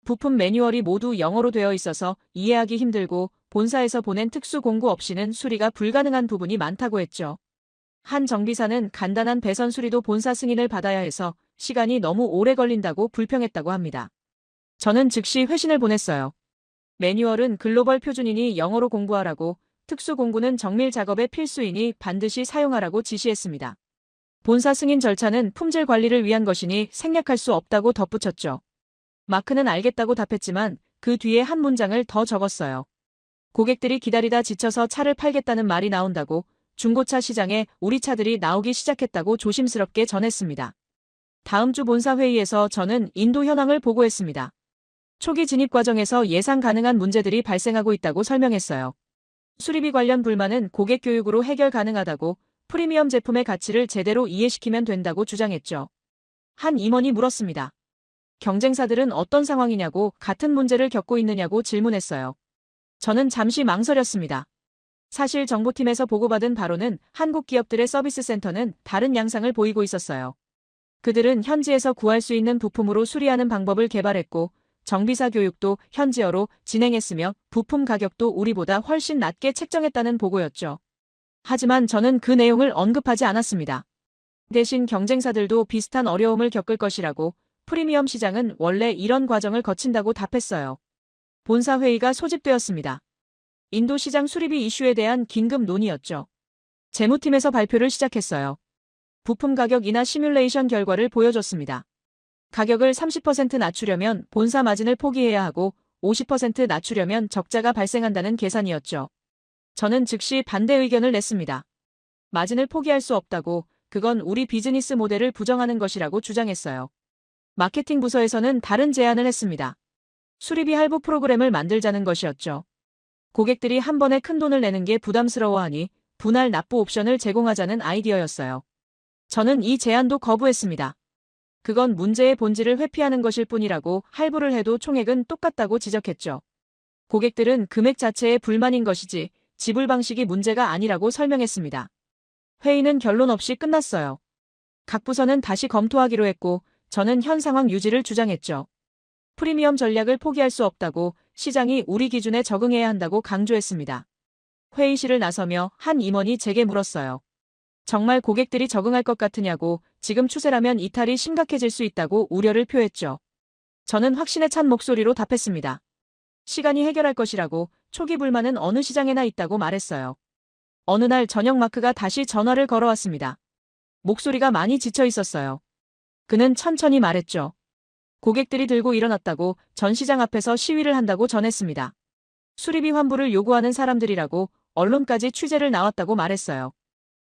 부품 매뉴얼이 모두 영어로 되어 있어서 이해하기 힘들고 본사에서 보낸 특수 공구 없이는 수리가 불가능한 부분이 많다고 했죠. 한 정비사는 간단한 배선 수리도 본사 승인을 받아야 해서 시간이 너무 오래 걸린다고 불평했다고 합니다. 저는 즉시 회신을 보냈어요. 매뉴얼은 글로벌 표준이니 영어로 공부하라고, 특수 공구는 정밀 작업의 필수이니 반드시 사용하라고 지시했습니다. 본사 승인 절차는 품질 관리를 위한 것이니 생략할 수 없다고 덧붙였죠. 마크는 알겠다고 답했지만 그 뒤에 한 문장을 더 적었어요. 고객들이 기다리다 지쳐서 차를 팔겠다는 말이 나온다고, 중고차 시장에 우리 차들이 나오기 시작했다고 조심스럽게 전했습니다. 다음 주 본사 회의에서 저는 인도 현황을 보고했습니다. 초기 진입 과정에서 예상 가능한 문제들이 발생하고 있다고 설명했어요. 수리비 관련 불만은 고객 교육으로 해결 가능하다고, 프리미엄 제품의 가치를 제대로 이해시키면 된다고 주장했죠. 한 임원이 물었습니다. 경쟁사들은 어떤 상황이냐고, 같은 문제를 겪고 있느냐고 질문했어요. 저는 잠시 망설였습니다. 사실 정보팀에서 보고받은 바로는 한국 기업들의 서비스 센터는 다른 양상을 보이고 있었어요. 그들은 현지에서 구할 수 있는 부품으로 수리하는 방법을 개발했고, 정비사 교육도 현지어로 진행했으며 부품 가격도 우리보다 훨씬 낮게 책정했다는 보고였죠. 하지만 저는 그 내용을 언급하지 않았습니다. 대신 경쟁사들도 비슷한 어려움을 겪을 것이라고, 프리미엄 시장은 원래 이런 과정을 거친다고 답했어요. 본사 회의가 소집되었습니다. 인도 시장 수리비 이슈에 대한 긴급 논의였죠. 재무팀에서 발표를 시작했어요. 부품 가격 인하 시뮬레이션 결과를 보여줬습니다. 가격을 30% 낮추려면 본사 마진을 포기해야 하고 50% 낮추려면 적자가 발생한다는 계산이었죠. 저는 즉시 반대 의견을 냈습니다. 마진을 포기할 수 없다고, 그건 우리 비즈니스 모델을 부정하는 것이라고 주장했어요. 마케팅 부서에서는 다른 제안을 했습니다. 수리비 할부 프로그램을 만들자는 것이었죠. 고객들이 한 번에 큰 돈을 내는 게 부담스러워하니 분할 납부 옵션을 제공하자는 아이디어였어요. 저는 이 제안도 거부했습니다. 그건 문제의 본질을 회피하는 것일 뿐이라고, 할부를 해도 총액은 똑같다고 지적했죠. 고객들은 금액 자체에 불만인 것이지 지불 방식이 문제가 아니라고 설명했습니다. 회의는 결론 없이 끝났어요. 각 부서는 다시 검토하기로 했고 저는 현 상황 유지를 주장했죠. 프리미엄 전략을 포기할 수 없다고, 시장이 우리 기준에 적응해야 한다고 강조했습니다. 회의실을 나서며 한 임원이 제게 물었어요. 정말 고객들이 적응할 것 같으냐고. 지금 추세라면 이탈이 심각해질 수 있다고 우려를 표했죠. 저는 확신에 찬 목소리로 답했습니다. 시간이 해결할 것이라고. 초기 불만은 어느 시장에나 있다고 말했어요. 어느 날 저녁 마크가 다시 전화를 걸어왔습니다. 목소리가 많이 지쳐 있었어요. 그는 천천히 말했죠. 고객들이 들고 일어났다고. 전 시장 앞에서 시위를 한다고 전했습니다. 수리비 환불을 요구하는 사람들이라고. 언론까지 취재를 나왔다고 말했어요.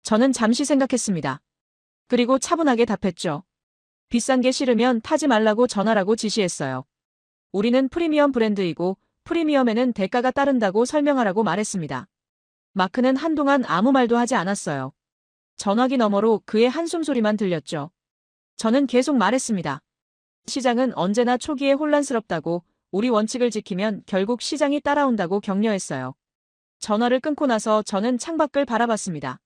저는 잠시 생각했습니다. 그리고 차분하게 답했죠. 비싼 게 싫으면 타지 말라고 전하라고 지시했어요. 우리는 프리미엄 브랜드이고 프리미엄에는 대가가 따른다고 설명하라고 말했습니다. 마크는 한동안 아무 말도 하지 않았어요. 전화기 너머로 그의 한숨 소리만 들렸죠. 저는 계속 말했습니다. 시장은 언제나 초기에 혼란스럽다고. 우리 원칙을 지키면 결국 시장이 따라온다고 격려했어요. 전화를 끊고 나서 저는 창밖을 바라봤습니다.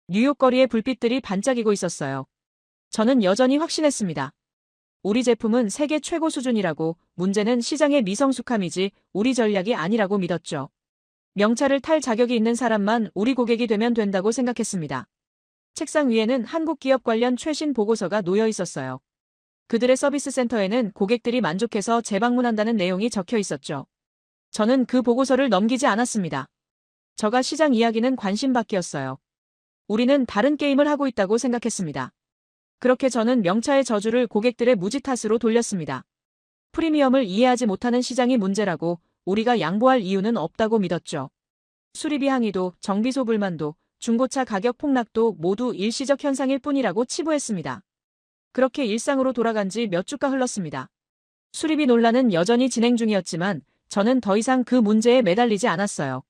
뉴욕 거리의 불빛들이 반짝이고 있었어요. 저는 여전히 확신했습니다. 우리 제품은 세계 최고 수준이라고. 문제는 시장의 미성숙함이지 우리 전략이 아니라고 믿었죠. 명차를 탈 자격이 있는 사람만 우리 고객이 되면 된다고 생각했습니다. 책상 위에는 한국 기업 관련 최신 보고서가 놓여 있었어요. 그들의 서비스 센터에는 고객들이 만족해서 재방문한다는 내용이 적혀 있었죠. 저는 그 보고서를 넘기지 않았습니다. 저가 시장 이야기는 관심 밖이었어요. 우리는 다른 게임을 하고 있다고 생각했습니다. 그렇게 저는 명차의 저주를 고객들의 무지 탓으로 돌렸습니다. 프리미엄을 이해하지 못하는 시장이 문제라고. 우리가 양보할 이유는 없다고 믿었죠. 수리비 항의도, 정비소 불만도, 중고차 가격 폭락도 모두 일시적 현상일 뿐이라고 치부했습니다. 그렇게 일상으로 돌아간 지 몇 주가 흘렀습니다. 수리비 논란은 여전히 진행 중이었지만 저는 더 이상 그 문제에 매달리지 않았어요.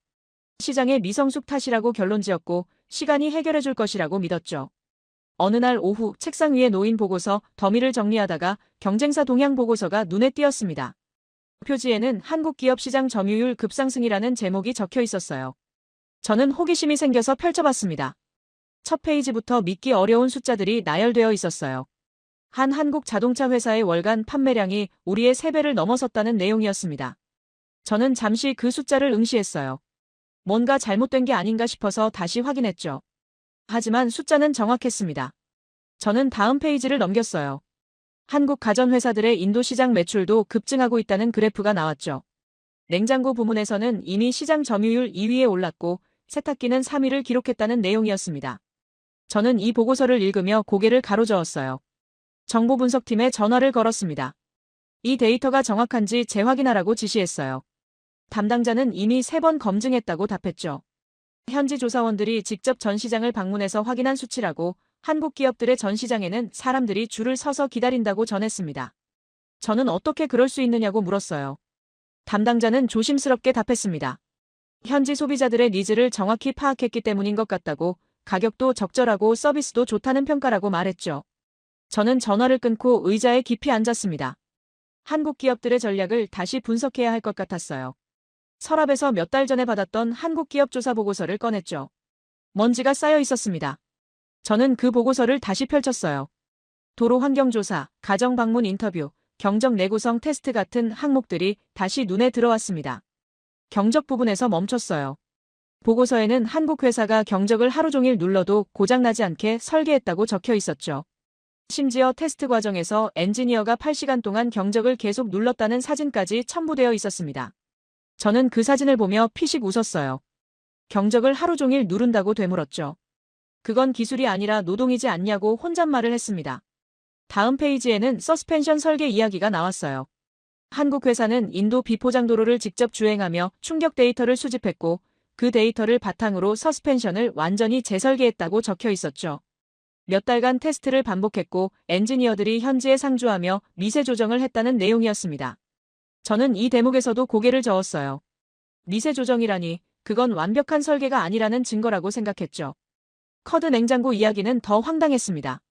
시장의 미성숙 탓이라고 결론지었고 시간이 해결해 줄 것이라고 믿었죠. 어느 날 오후 책상 위에 놓인 보고서 더미를 정리하다가 경쟁사 동향 보고서가 눈에 띄었습니다. 표지에는 한국 기업 시장 점유율 급상승이라는 제목이 적혀 있었어요. 저는 호기심이 생겨서 펼쳐봤습니다. 첫 페이지부터 믿기 어려운 숫자들이 나열되어 있었어요. 한 한국 자동차 회사의 월간 판매량이 우리의 3배를 넘어섰다는 내용이었습니다. 저는 잠시 그 숫자를 응시했어요. 뭔가 잘못된 게 아닌가 싶어서 다시 확인했죠. 하지만 숫자는 정확했습니다. 저는 다음 페이지를 넘겼어요. 한국 가전회사들의 인도 시장 매출도 급증하고 있다는 그래프가 나왔죠. 냉장고 부문에서는 이미 시장 점유율 2위에 올랐고 세탁기는 3위를 기록했다는 내용이었습니다. 저는 이 보고서를 읽으며 고개를 가로저었어요. 정보분석팀에 전화를 걸었습니다. 이 데이터가 정확한지 재확인하라고 지시했어요. 담당자는 이미 3번 검증했다고 답했죠. 현지 조사원들이 직접 전 시장을 방문해서 확인한 수치라고. 한국 기업들의 전 시장에는 사람들이 줄을 서서 기다린다고 전했습니다. 저는 어떻게 그럴 수 있느냐고 물었어요. 담당자는 조심스럽게 답했습니다. 현지 소비자들의 니즈를 정확히 파악했기 때문인 것 같다고. 가격도 적절하고 서비스도 좋다는 평가라고 말했죠. 저는 전화를 끊고 의자에 깊이 앉았습니다. 한국 기업들의 전략을 다시 분석해야 할 것 같았어요. 서랍에서 몇 달 전에 받았던 한국 기업 조사 보고서를 꺼냈죠. 먼지가 쌓여 있었습니다. 저는 그 보고서를 다시 펼쳤어요. 도로 환경조사, 가정 방문 인터뷰, 경적 내구성 테스트 같은 항목들이 다시 눈에 들어왔습니다. 경적 부분에서 멈췄어요. 보고서에는 한국 회사가 경적을 하루 종일 눌러도 고장나지 않게 설계했다고 적혀 있었죠. 심지어 테스트 과정에서 엔지니어가 8시간 동안 경적을 계속 눌렀다는 사진까지 첨부되어 있었습니다. 저는 그 사진을 보며 피식 웃었어요. 경적을 하루 종일 누른다고 되물었죠. 그건 기술이 아니라 노동이지 않냐고 혼잣말을 했습니다. 다음 페이지에는 서스펜션 설계 이야기가 나왔어요. 한국 회사는 인도 비포장도로를 직접 주행하며 충격 데이터를 수집했고 그 데이터를 바탕으로 서스펜션을 완전히 재설계했다고 적혀 있었죠. 몇 달간 테스트를 반복했고 엔지니어들이 현지에 상주하며 미세 조정을 했다는 내용이었습니다. 저는 이 대목에서도 고개를 저었어요. 미세 조정이라니 그건 완벽한 설계가 아니라는 증거라고 생각했죠. 커드 냉장고 이야기는 더 황당했습니다.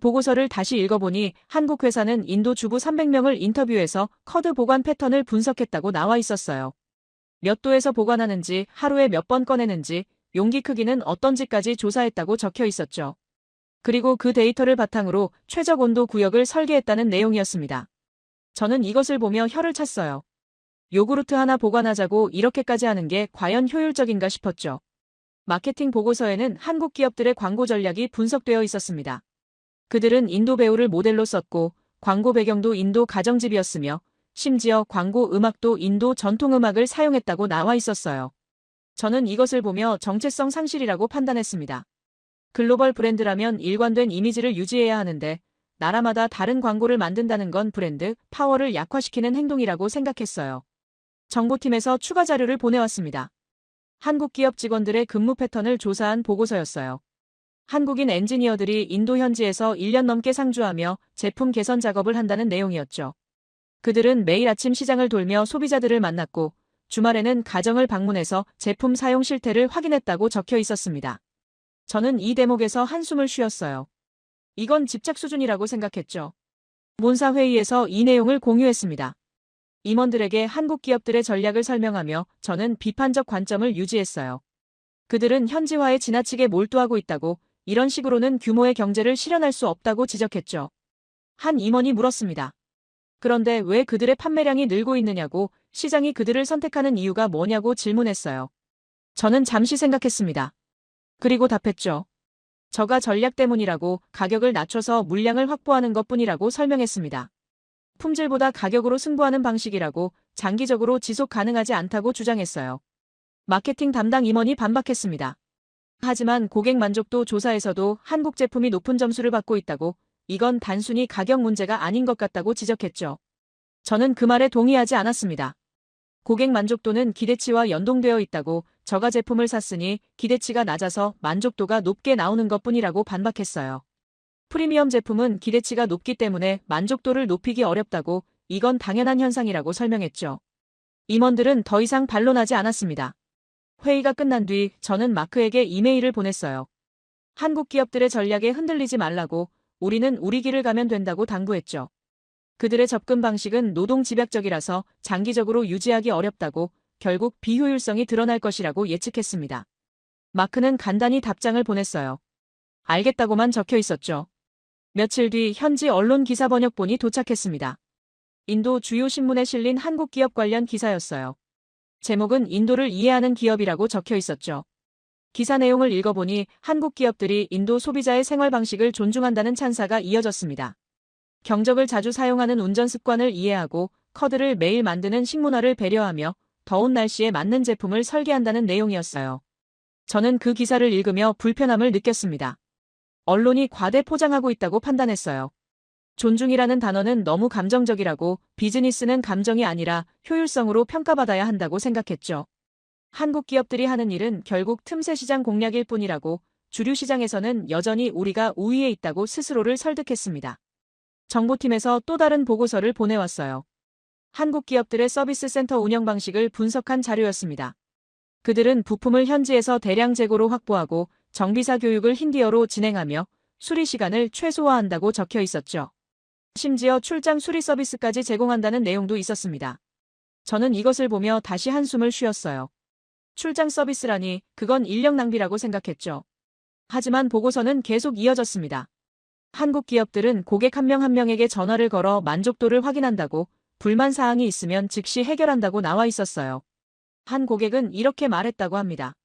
보고서를 다시 읽어보니 한국 회사는 인도 주부 300명을 인터뷰해서 커드 보관 패턴을 분석했다고 나와 있었어요. 몇 도에서 보관하는지, 하루에 몇 번 꺼내는지, 용기 크기는 어떤지까지 조사했다고 적혀 있었죠. 그리고 그 데이터를 바탕으로 최적 온도 구역을 설계했다는 내용이었습니다. 저는 이것을 보며 혀를 찼어요. 요구르트 하나 보관하자고 이렇게까지 하는 게 과연 효율적인가 싶었죠. 마케팅 보고서에는 한국 기업들의 광고 전략이 분석되어 있었습니다. 그들은 인도 배우를 모델로 썼고 광고 배경도 인도 가정집이었으며 심지어 광고 음악도 인도 전통 음악을 사용했다고 나와 있었어요. 저는 이것을 보며 정체성 상실이라고 판단했습니다. 글로벌 브랜드라면 일관된 이미지를 유지해야 하는데 나라마다 다른 광고를 만든다는 건 브랜드 파워를 약화시키는 행동이라고 생각했어요. 정보팀에서 추가 자료를 보내왔습니다. 한국 기업 직원들의 근무 패턴을 조사한 보고서였어요. 한국인 엔지니어들이 인도 현지에서 1년 넘게 상주하며 제품 개선 작업을 한다는 내용이었죠. 그들은 매일 아침 시장을 돌며 소비자들을 만났고 주말에는 가정을 방문해서 제품 사용 실태를 확인했다고 적혀 있었습니다. 저는 이 대목에서 한숨을 쉬었어요. 이건 집착 수준이라고 생각했죠. 본사 회의에서 이 내용을 공유했습니다. 임원들에게 한국 기업들의 전략을 설명하며 저는 비판적 관점을 유지했어요. 그들은 현지화에 지나치게 몰두하고 있다고 이런 식으로는 규모의 경제를 실현할 수 없다고 지적했죠. 한 임원이 물었습니다. 그런데 왜 그들의 판매량이 늘고 있느냐고 시장이 그들을 선택하는 이유가 뭐냐고 질문했어요. 저는 잠시 생각했습니다. 그리고 답했죠. 저가 전략 때문이라고 가격을 낮춰서 물량을 확보하는 것뿐이라고 설명했습니다. 품질보다 가격으로 승부하는 방식이라고 장기적으로 지속 가능하지 않다고 주장했어요. 마케팅 담당 임원이 반박했습니다. 하지만 고객 만족도 조사에서도 한국 제품이 높은 점수를 받고 있다고 이건 단순히 가격 문제가 아닌 것 같다고 지적했죠. 저는 그 말에 동의하지 않았습니다. 고객 만족도는 기대치와 연동되어 있다고 저가 제품을 샀으니 기대치가 낮아서 만족도가 높게 나오는 것뿐이라고 반박했어요. 프리미엄 제품은 기대치가 높기 때문에 만족도를 높이기 어렵다고 이건 당연한 현상이라고 설명했죠. 임원들은 더 이상 반론하지 않았습니다. 회의가 끝난 뒤 저는 마크에게 이메일을 보냈어요. 한국 기업들의 전략에 흔들리지 말라고 우리는 우리 길을 가면 된다고 당부했죠. 그들의 접근 방식은 노동 집약적이라서 장기적으로 유지하기 어렵다고 결국 비효율성이 드러날 것이라고 예측했습니다. 마크는 간단히 답장을 보냈어요. 알겠다고만 적혀 있었죠. 며칠 뒤 현지 언론 기사 번역본이 도착했습니다. 인도 주요 신문에 실린 한국 기업 관련 기사였어요. 제목은 인도를 이해하는 기업이라고 적혀 있었죠. 기사 내용을 읽어보니 한국 기업들이 인도 소비자의 생활 방식을 존중한다는 찬사가 이어졌습니다. 경적을 자주 사용하는 운전 습관을 이해하고 커드를 매일 만드는 식문화를 배려하며 더운 날씨에 맞는 제품을 설계한다는 내용이었어요. 저는 그 기사를 읽으며 불편함을 느꼈습니다. 언론이 과대 포장하고 있다고 판단했어요. 존중이라는 단어는 너무 감정적이라고 비즈니스는 감정이 아니라 효율성으로 평가받아야 한다고 생각했죠. 한국 기업들이 하는 일은 결국 틈새 시장 공략일 뿐이라고 주류 시장에서는 여전히 우리가 우위에 있다고 스스로를 설득했습니다. 정보팀에서 또 다른 보고서를 보내왔어요. 한국 기업들의 서비스 센터 운영 방식을 분석한 자료였습니다. 그들은 부품을 현지에서 대량 재고로 확보하고 정비사 교육을 힌디어로 진행하며 수리 시간을 최소화한다고 적혀 있었죠. 심지어 출장 수리 서비스까지 제공한다는 내용도 있었습니다. 저는 이것을 보며 다시 한숨을 쉬었어요. 출장 서비스라니 그건 인력 낭비라고 생각했죠. 하지만 보고서는 계속 이어졌습니다. 한국 기업들은 고객 한 명 한 명에게 전화를 걸어 만족도를 확인한다고 불만 사항이 있으면 즉시 해결한다고 나와 있었어요. 한 고객은 이렇게 말했다고 합니다.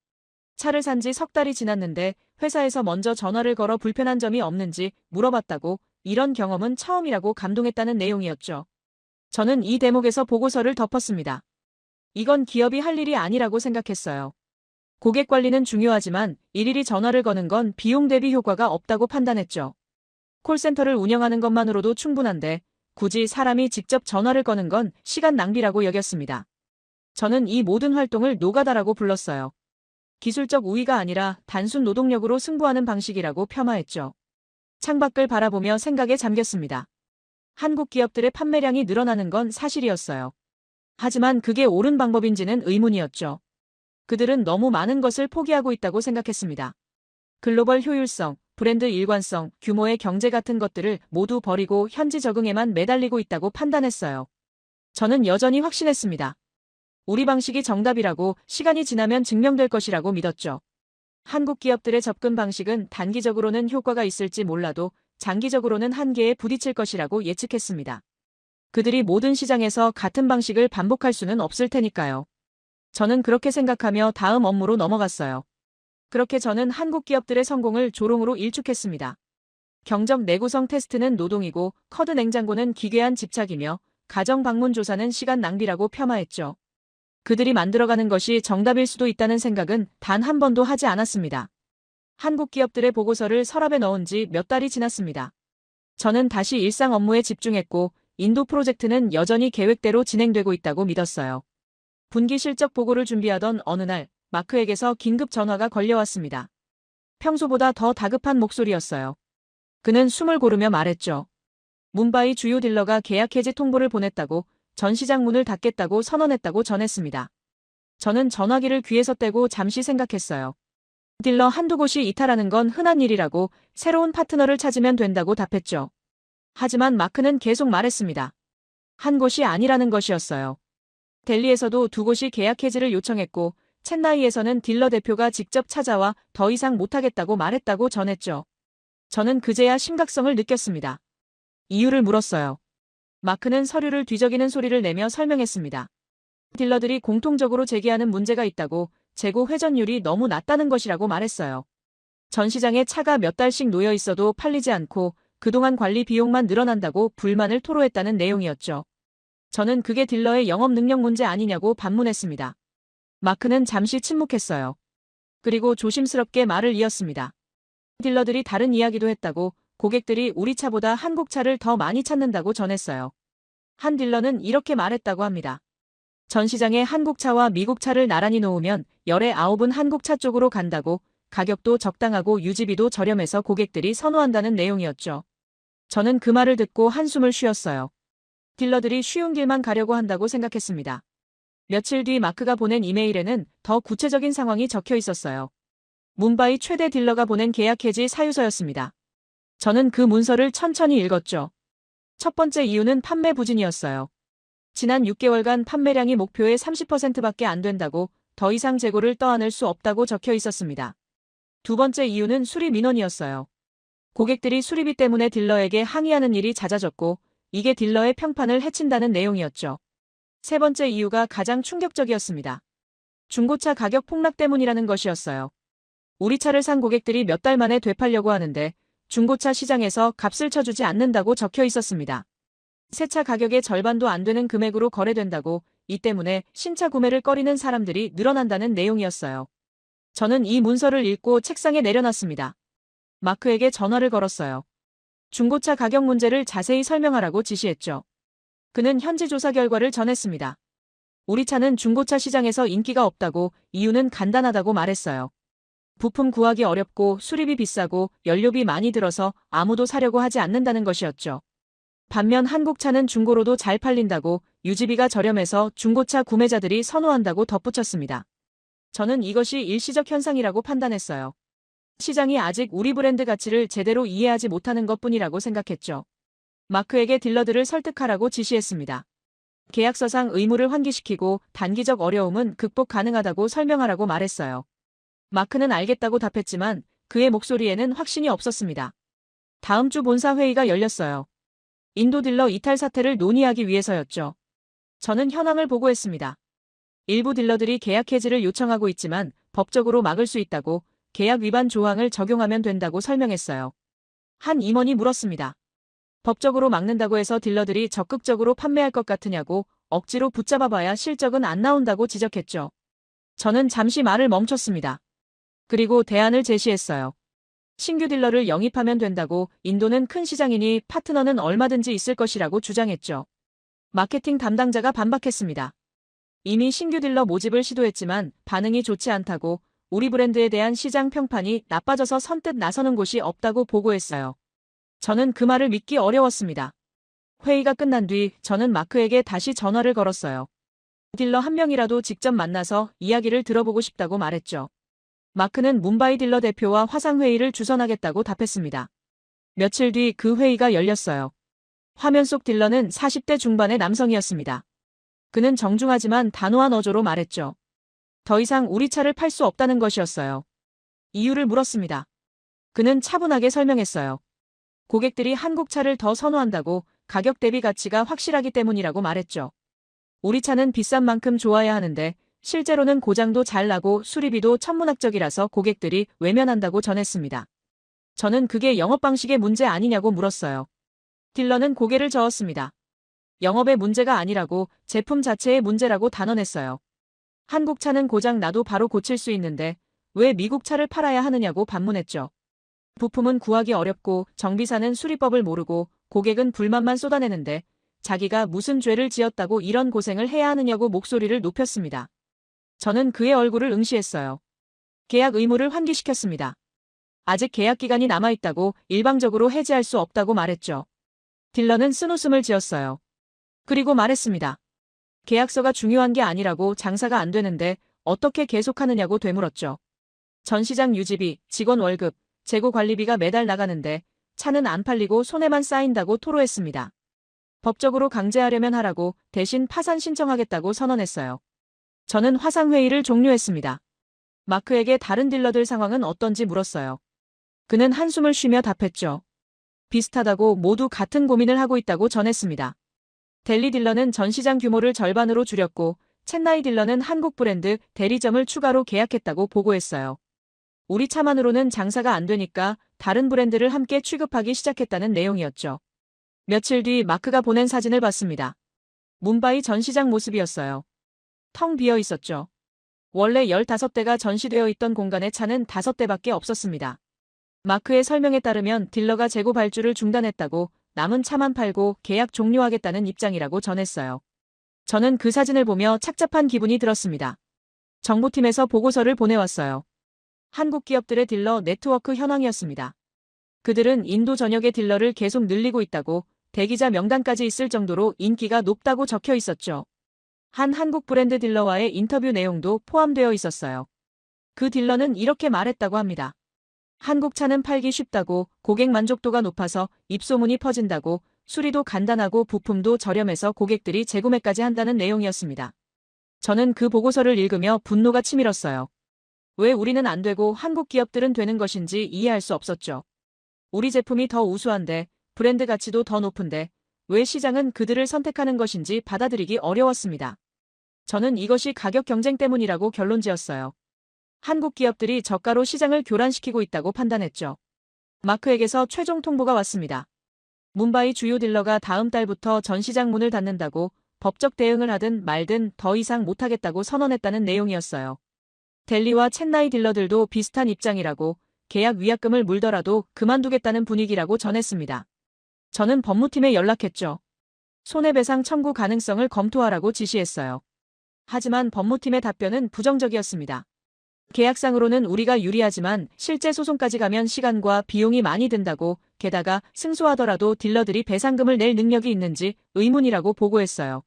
차를 산 지 석 달이 지났는데 회사에서 먼저 전화를 걸어 불편한 점이 없는지 물어봤다고 이런 경험은 처음이라고 감동했다는 내용이었죠. 저는 이 대목에서 보고서를 덮었습니다. 이건 기업이 할 일이 아니라고 생각했어요. 고객 관리는 중요하지만 일일이 전화를 거는 건 비용 대비 효과가 없다고 판단했죠. 콜센터를 운영하는 것만으로도 충분한데 굳이 사람이 직접 전화를 거는 건 시간 낭비라고 여겼습니다. 저는 이 모든 활동을 노가다라고 불렀어요. 기술적 우위가 아니라 단순 노동력으로 승부하는 방식이라고 폄하했죠. 창밖을 바라보며 생각에 잠겼습니다. 한국 기업들의 판매량이 늘어나는 건 사실이었어요. 하지만 그게 옳은 방법인지는 의문이었죠. 그들은 너무 많은 것을 포기하고 있다고 생각했습니다. 글로벌 효율성, 브랜드 일관성, 규모의 경제 같은 것들을 모두 버리고 현지 적응에만 매달리고 있다고 판단했어요. 저는 여전히 확신했습니다. 우리 방식이 정답이라고 시간이 지나면 증명될 것이라고 믿었죠. 한국 기업들의 접근 방식은 단기적으로는 효과가 있을지 몰라도 장기적으로는 한계에 부딪힐 것이라고 예측했습니다. 그들이 모든 시장에서 같은 방식을 반복할 수는 없을 테니까요. 저는 그렇게 생각하며 다음 업무로 넘어갔어요. 그렇게 저는 한국 기업들의 성공을 조롱으로 일축했습니다. 경적 내구성 테스트는 노동이고 커드 냉장고는 기괴한 집착이며 가정 방문 조사는 시간 낭비라고 폄하했죠. 그들이 만들어가는 것이 정답일 수도 있다는 생각은 단 한 번도 하지 않았습니다. 한국 기업들의 보고서를 서랍에 넣은 지 몇 달이 지났습니다. 저는 다시 일상 업무에 집중했고 인도 프로젝트는 여전히 계획대로 진행되고 있다고 믿었어요. 분기 실적 보고를 준비하던 어느 날 마크에게서 긴급 전화가 걸려왔습니다. 평소보다 더 다급한 목소리였어요. 그는 숨을 고르며 말했죠. 뭄바이 주요 딜러가 계약 해지 통보를 보냈다고, 전 시장 문을 닫겠다고 선언했다고 전했습니다. 저는 전화기를 귀에서 떼고 잠시 생각했어요. 딜러 한두 곳이 이탈하는 건 흔한 일이라고, 새로운 파트너를 찾으면 된다고 답했죠. 하지만 마크는 계속 말했습니다. 한 곳이 아니라는 것이었어요. 델리에서도 두 곳이 계약 해지를 요청했고 첸나이에서는 딜러 대표가 직접 찾아와 더 이상 못하겠다고 말했다고 전했죠. 저는 그제야 심각성을 느꼈습니다. 이유를 물었어요. 마크는 서류를 뒤적이는 소리를 내며 설명했습니다. 딜러들이 공통적으로 제기하는 문제가 있다고, 재고 회전율이 너무 낮다는 것이라고 말했어요. 전 시장에 차가 몇 달씩 놓여 있어도 팔리지 않고 그동안 관리 비용만 늘어난다고 불만을 토로했다는 내용이었죠. 저는 그게 딜러의 영업 능력 문제 아니냐고 반문했습니다. 마크는 잠시 침묵했어요. 그리고 조심스럽게 말을 이었습니다. 딜러들이 다른 이야기도 했다고, 고객들이 우리 차보다 한국 차를 더 많이 찾는다고 전했어요. 한 딜러는 이렇게 말했다고 합니다. 전 시장에 한국 차와 미국 차를 나란히 놓으면 열의 9은 한국 차 쪽으로 간다고, 가격도 적당하고 유지비도 저렴해서 고객들이 선호한다는 내용이었죠. 저는 그 말을 듣고 한숨을 쉬었어요. 딜러들이 쉬운 길만 가려고 한다고 생각했습니다. 며칠 뒤 마크가 보낸 이메일에는 더 구체적인 상황이 적혀 있었어요. 뭄바이 최대 딜러가 보낸 계약 해지 사유서였습니다. 저는 그 문서를 천천히 읽었죠. 첫 번째 이유는 판매 부진이었어요. 지난 6개월간 판매량이 목표의 30%밖에 안 된다고, 더 이상 재고를 떠안을 수 없다고 적혀 있었습니다. 두 번째 이유는 수리 민원이었어요. 고객들이 수리비 때문에 딜러에게 항의하는 일이 잦아졌고, 이게 딜러의 평판을 해친다는 내용이었죠. 세 번째 이유가 가장 충격적이었습니다. 중고차 가격 폭락 때문이라는 것이었어요. 우리 차를 산 고객들이 몇 달 만에 되팔려고 하는데 중고차 시장에서 값을 쳐주지 않는다고 적혀 있었습니다. 새 차 가격의 절반도 안 되는 금액으로 거래된다고, 이 때문에 신차 구매를 꺼리는 사람들이 늘어난다는 내용이었어요. 저는 이 문서를 읽고 책상에 내려놨습니다. 마크에게 전화를 걸었어요. 중고차 가격 문제를 자세히 설명하라고 지시했죠. 그는 현지 조사 결과를 전했습니다. 우리 차는 중고차 시장에서 인기가 없다고, 이유는 간단하다고 말했어요. 부품 구하기 어렵고 수리비 비싸고 연료비 많이 들어서 아무도 사려고 하지 않는다는 것이었죠. 반면 한국 차는 중고로도 잘 팔린다고, 유지비가 저렴해서 중고차 구매자들이 선호한다고 덧붙였습니다. 저는 이것이 일시적 현상이라고 판단했어요. 시장이 아직 우리 브랜드 가치를 제대로 이해하지 못하는 것뿐이라고 생각했죠. 마크에게 딜러들을 설득하라고 지시했습니다. 계약서상 의무를 환기시키고 단기적 어려움은 극복 가능하다고 설명하라고 말했어요. 마크는 알겠다고 답했지만 그의 목소리에는 확신이 없었습니다. 다음 주 본사 회의가 열렸어요. 인도 딜러 이탈 사태를 논의하기 위해서였죠. 저는 현황을 보고했습니다. 일부 딜러들이 계약 해지를 요청하고 있지만 법적으로 막을 수 있다고, 계약 위반 조항을 적용하면 된다고 설명했어요. 한 임원이 물었습니다. 법적으로 막는다고 해서 딜러들이 적극적으로 판매할 것 같으냐고, 억지로 붙잡아봐야 실적은 안 나온다고 지적했죠. 저는 잠시 말을 멈췄습니다. 그리고 대안을 제시했어요. 신규 딜러를 영입하면 된다고, 인도는 큰 시장이니 파트너는 얼마든지 있을 것이라고 주장했죠. 마케팅 담당자가 반박했습니다. 이미 신규 딜러 모집을 시도했지만 반응이 좋지 않다고, 우리 브랜드에 대한 시장 평판이 나빠져서 선뜻 나서는 곳이 없다고 보고했어요. 저는 그 말을 믿기 어려웠습니다. 회의가 끝난 뒤 저는 마크에게 다시 전화를 걸었어요. 딜러 한 명이라도 직접 만나서 이야기를 들어보고 싶다고 말했죠. 마크는 뭄바이 딜러 대표와 화상회의를 주선하겠다고 답했습니다. 며칠 뒤 그 회의가 열렸어요. 화면 속 딜러는 40대 중반의 남성이었습니다. 그는 정중하지만 단호한 어조로 말했죠. 더 이상 우리 차를 팔 수 없다는 것이었어요. 이유를 물었습니다. 그는 차분하게 설명했어요. 고객들이 한국 차를 더 선호한다고, 가격 대비 가치가 확실하기 때문이라고 말했죠. 우리 차는 비싼 만큼 좋아야 하는데 실제로는 고장도 잘 나고 수리비도 천문학적이라서 고객들이 외면한다고 전했습니다. 저는 그게 영업 방식의 문제 아니냐고 물었어요. 딜러는 고개를 저었습니다. 영업의 문제가 아니라고 제품 자체의 문제라고 단언했어요. 한국 차는 고장 나도 바로 고칠 수 있는데 왜 미국 차를 팔아야 하느냐고 반문했죠. 부품은 구하기 어렵고 정비사는 수리법을 모르고 고객은 불만만 쏟아내는데 자기가 무슨 죄를 지었다고 이런 고생을 해야 하느냐고 목소리를 높였습니다. 저는 그의 얼굴을 응시했어요. 계약 의무를 환기시켰습니다. 아직 계약 기간이 남아있다고 일방적으로 해지할 수 없다고 말했죠. 딜러는 쓴웃음을 지었어요. 그리고 말했습니다. 계약서가 중요한 게 아니라고 장사가 안 되는데 어떻게 계속하느냐고 되물었죠. 전시장 유지비, 직원 월급, 재고 관리비가 매달 나가는데 차는 안 팔리고 손해만 쌓인다고 토로했습니다. 법적으로 강제하려면 하라고 대신 파산 신청하겠다고 선언했어요. 저는 화상회의를 종료했습니다. 마크에게 다른 딜러들 상황은 어떤지 물었어요. 그는 한숨을 쉬며 답했죠. 비슷하다고 모두 같은 고민을 하고 있다고 전했습니다. 델리 딜러는 전시장 규모를 절반으로 줄였고 첸나이 딜러는 한국 브랜드 대리점을 추가로 계약했다고 보고했어요. 우리 차만으로는 장사가 안 되니까 다른 브랜드를 함께 취급하기 시작했다는 내용이었죠. 며칠 뒤 마크가 보낸 사진을 봤습니다. 뭄바이 전시장 모습이었어요. 텅 비어 있었죠. 원래 15대가 전시되어 있던 공간에 차는 5대밖에 없었습니다. 마크의 설명에 따르면 딜러가 재고 발주를 중단했다고 남은 차만 팔고 계약 종료하겠다는 입장이라고 전했어요. 저는 그 사진을 보며 착잡한 기분이 들었습니다. 정보팀에서 보고서를 보내왔어요. 한국 기업들의 딜러 네트워크 현황이었습니다. 그들은 인도 전역의 딜러를 계속 늘리고 있다고 대기자 명단까지 있을 정도로 인기가 높다고 적혀 있었죠. 한 한국 브랜드 딜러와의 인터뷰 내용도 포함되어 있었어요. 그 딜러는 이렇게 말했다고 합니다. 한국 차는 팔기 쉽다고, 고객 만족도가 높아서 입소문이 퍼진다고, 수리도 간단하고 부품도 저렴해서 고객들이 재구매까지 한다는 내용이었습니다. 저는 그 보고서를 읽으며 분노가 치밀었어요. 왜 우리는 안 되고 한국 기업들은 되는 것인지 이해할 수 없었죠. 우리 제품이 더 우수한데, 브랜드 가치도 더 높은데, 왜 시장은 그들을 선택하는 것인지 받아들이기 어려웠습니다. 저는 이것이 가격 경쟁 때문이라고 결론지었어요. 한국 기업들이 저가로 시장을 교란시키고 있다고 판단했죠. 마크에게서 최종 통보가 왔습니다. 뭄바이 주요 딜러가 다음 달부터 전시장 문을 닫는다고 법적 대응을 하든 말든 더 이상 못하겠다고 선언했다는 내용이었어요. 델리와 첸나이 딜러들도 비슷한 입장이라고 계약 위약금을 물더라도 그만두겠다는 분위기라고 전했습니다. 저는 법무팀에 연락했죠. 손해배상 청구 가능성을 검토하라고 지시했어요. 하지만 법무팀의 답변은 부정적이었습니다. 계약상으로는 우리가 유리하지만 실제 소송까지 가면 시간과 비용이 많이 든다고, 게다가 승소하더라도 딜러들이 배상금을 낼 능력이 있는지 의문이라고 보고했어요.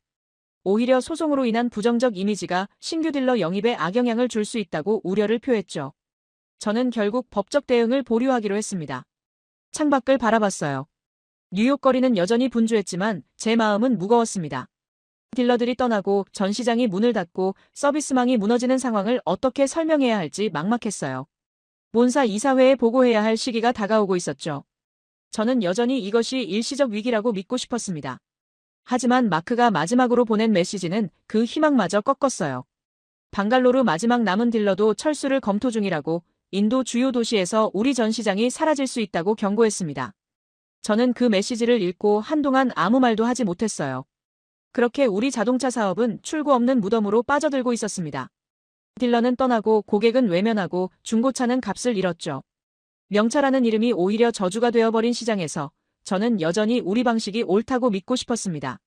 오히려 소송으로 인한 부정적 이미지가 신규 딜러 영입에 악영향을 줄 수 있다고 우려를 표했죠. 저는 결국 법적 대응을 보류하기로 했습니다. 창밖을 바라봤어요. 뉴욕 거리는 여전히 분주했지만 제 마음은 무거웠습니다. 딜러들이 떠나고 전시장이 문을 닫고 서비스망이 무너지는 상황을 어떻게 설명해야 할지 막막했어요. 본사 이사회에 보고해야 할 시기가 다가오고 있었죠. 저는 여전히 이것이 일시적 위기라고 믿고 싶었습니다. 하지만 마크가 마지막으로 보낸 메시지는 그 희망마저 꺾었어요. 방갈로르 마지막 남은 딜러도 철수를 검토 중이라고, 인도 주요 도시에서 우리 전시장이 사라질 수 있다고 경고했습니다. 저는 그 메시지를 읽고 한동안 아무 말도 하지 못했어요. 그렇게 우리 자동차 사업은 출구 없는 무덤으로 빠져들고 있었습니다. 딜러는 떠나고 고객은 외면하고 중고차는 값을 잃었죠. 명차라는 이름이 오히려 저주가 되어버린 시장에서 저는 여전히 우리 방식이 옳다고 믿고 싶었습니다.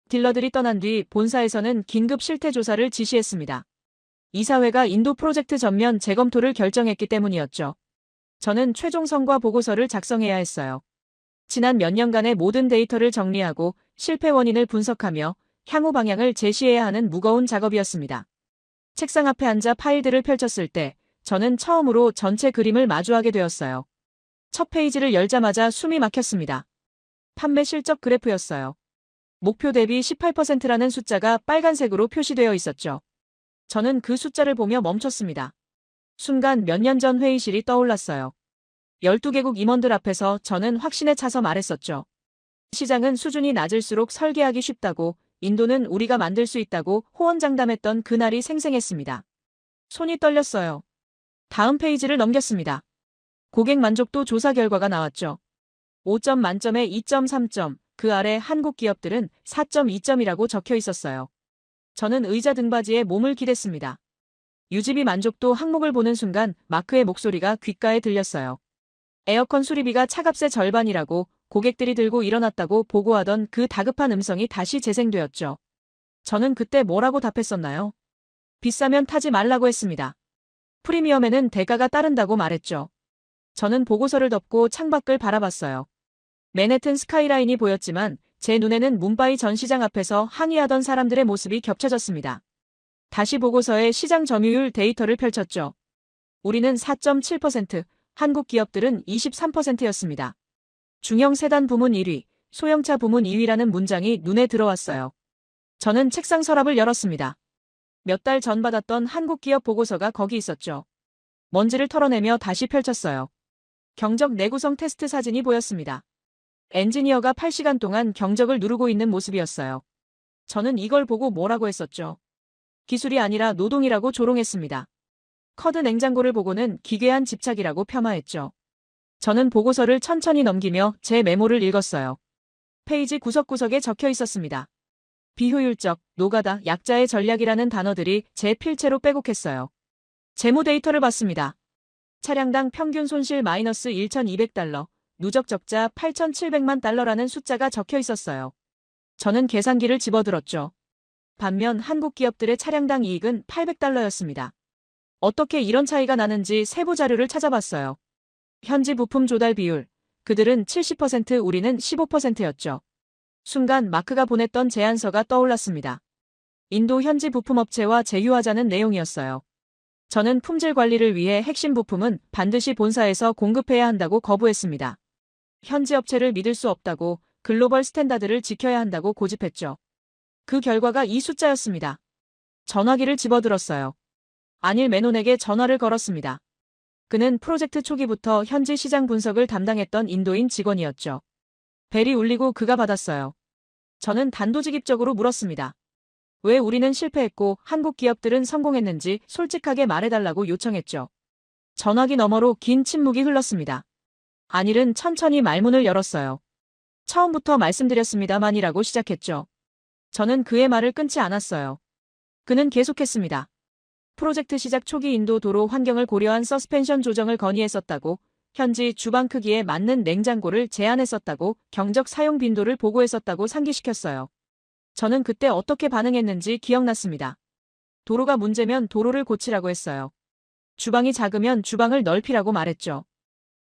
딜러들이 떠난 뒤 본사에서는 긴급 실태 조사를 지시했습니다. 이사회가 인도 프로젝트 전면 재검토를 결정했기 때문이었죠. 저는 최종 성과 보고서를 작성해야 했어요. 지난 몇 년간의 모든 데이터를 정리하고 실패 원인을 분석하며 향후 방향을 제시해야 하는 무거운 작업이었습니다. 책상 앞에 앉아 파일들을 펼쳤을 때 저는 처음으로 전체 그림을 마주하게 되었어요. 첫 페이지를 열자마자 숨이 막혔습니다. 판매 실적 그래프였어요. 목표 대비 18%라는 숫자가 빨간색으로 표시되어 있었죠. 저는 그 숫자를 보며 멈췄습니다. 순간 몇 년 전 회의실이 떠올랐어요. 12개국 임원들 앞에서 저는 확신에 차서 말했었죠. 시장은 수준이 낮을수록 설계하기 쉽다고, 인도는 우리가 만들 수 있다고 호언장담했던 그날이 생생했습니다. 손이 떨렸어요. 다음 페이지를 넘겼습니다. 고객 만족도 조사 결과가 나왔죠. 5점 만점에 2.3점, 그 아래 한국 기업들은 4.2점이라고 적혀 있었어요. 저는 의자 등받이에 몸을 기댔습니다. 유지비 만족도 항목을 보는 순간 마크의 목소리가 귓가에 들렸어요. 에어컨 수리비가 차값의 절반이라고 고객들이 들고 일어났다고 보고하던 그 다급한 음성이 다시 재생되었죠. 저는 그때 뭐라고 답했었나요? 비싸면 타지 말라고 했습니다. 프리미엄에는 대가가 따른다고 말했죠. 저는 보고서를 덮고 창밖을 바라봤어요. 맨해튼 스카이라인이 보였지만 제 눈에는 뭄바이 전시장 앞에서 항의하던 사람들의 모습이 겹쳐졌습니다. 다시 보고서에 시장 점유율 데이터를 펼쳤죠. 우리는 4.7%, 한국 기업들은 23%였습니다. 중형 세단 부문 1위, 소형차 부문 2위라는 문장이 눈에 들어왔어요. 저는 책상 서랍을 열었습니다. 몇 달 전 받았던 한국 기업 보고서가 거기 있었죠. 먼지를 털어내며 다시 펼쳤어요. 경적 내구성 테스트 사진이 보였습니다. 엔지니어가 8시간 동안 경적을 누르고 있는 모습이었어요. 저는 이걸 보고 뭐라고 했었죠? 기술이 아니라 노동이라고 조롱했습니다. 커드 냉장고를 보고는 기괴한 집착이라고 폄하했죠. 저는 보고서를 천천히 넘기며 제 메모를 읽었어요. 페이지 구석구석에 적혀 있었습니다. 비효율적, 노가다, 약자의 전략이라는 단어들이 제 필체로 빼곡했어요. 재무 데이터를 봤습니다. 차량당 평균 손실 마이너스 1,200달러, 누적 적자 8,700만 달러라는 숫자가 적혀 있었어요. 저는 계산기를 집어들었죠. 반면 한국 기업들의 차량당 이익은 800달러였습니다. 어떻게 이런 차이가 나는지 세부 자료를 찾아봤어요. 현지 부품 조달 비율, 그들은 70%, 우리는 15%였죠. 순간 마크가 보냈던 제안서가 떠올랐습니다. 인도 현지 부품업체와 제휴하자는 내용이었어요. 저는 품질 관리를 위해 핵심 부품은 반드시 본사에서 공급해야 한다고 거부했습니다. 현지 업체를 믿을 수 없다고, 글로벌 스탠다드를 지켜야 한다고 고집했죠. 그 결과가 이 숫자였습니다. 전화기를 집어들었어요. 아닐 메논에게 전화를 걸었습니다. 그는 프로젝트 초기부터 현지 시장 분석을 담당했던 인도인 직원이었죠. 벨이 울리고 그가 받았어요. 저는 단도직입적으로 물었습니다. 왜 우리는 실패했고 한국 기업들은 성공했는지 솔직하게 말해달라고 요청했죠. 전화기 너머로 긴 침묵이 흘렀습니다. 안일은 천천히 말문을 열었어요. 처음부터 말씀드렸습니다만이라고 시작했죠. 저는 그의 말을 끊지 않았어요. 그는 계속했습니다. 프로젝트 시작 초기 인도 도로 환경을 고려한 서스펜션 조정을 건의했었다고, 현지 주방 크기에 맞는 냉장고를 제안했었다고, 경적 사용 빈도를 보고했었다고 상기시켰어요. 저는 그때 어떻게 반응했는지 기억났습니다. 도로가 문제면 도로를 고치라고 했어요. 주방이 작으면 주방을 넓히라고 말했죠.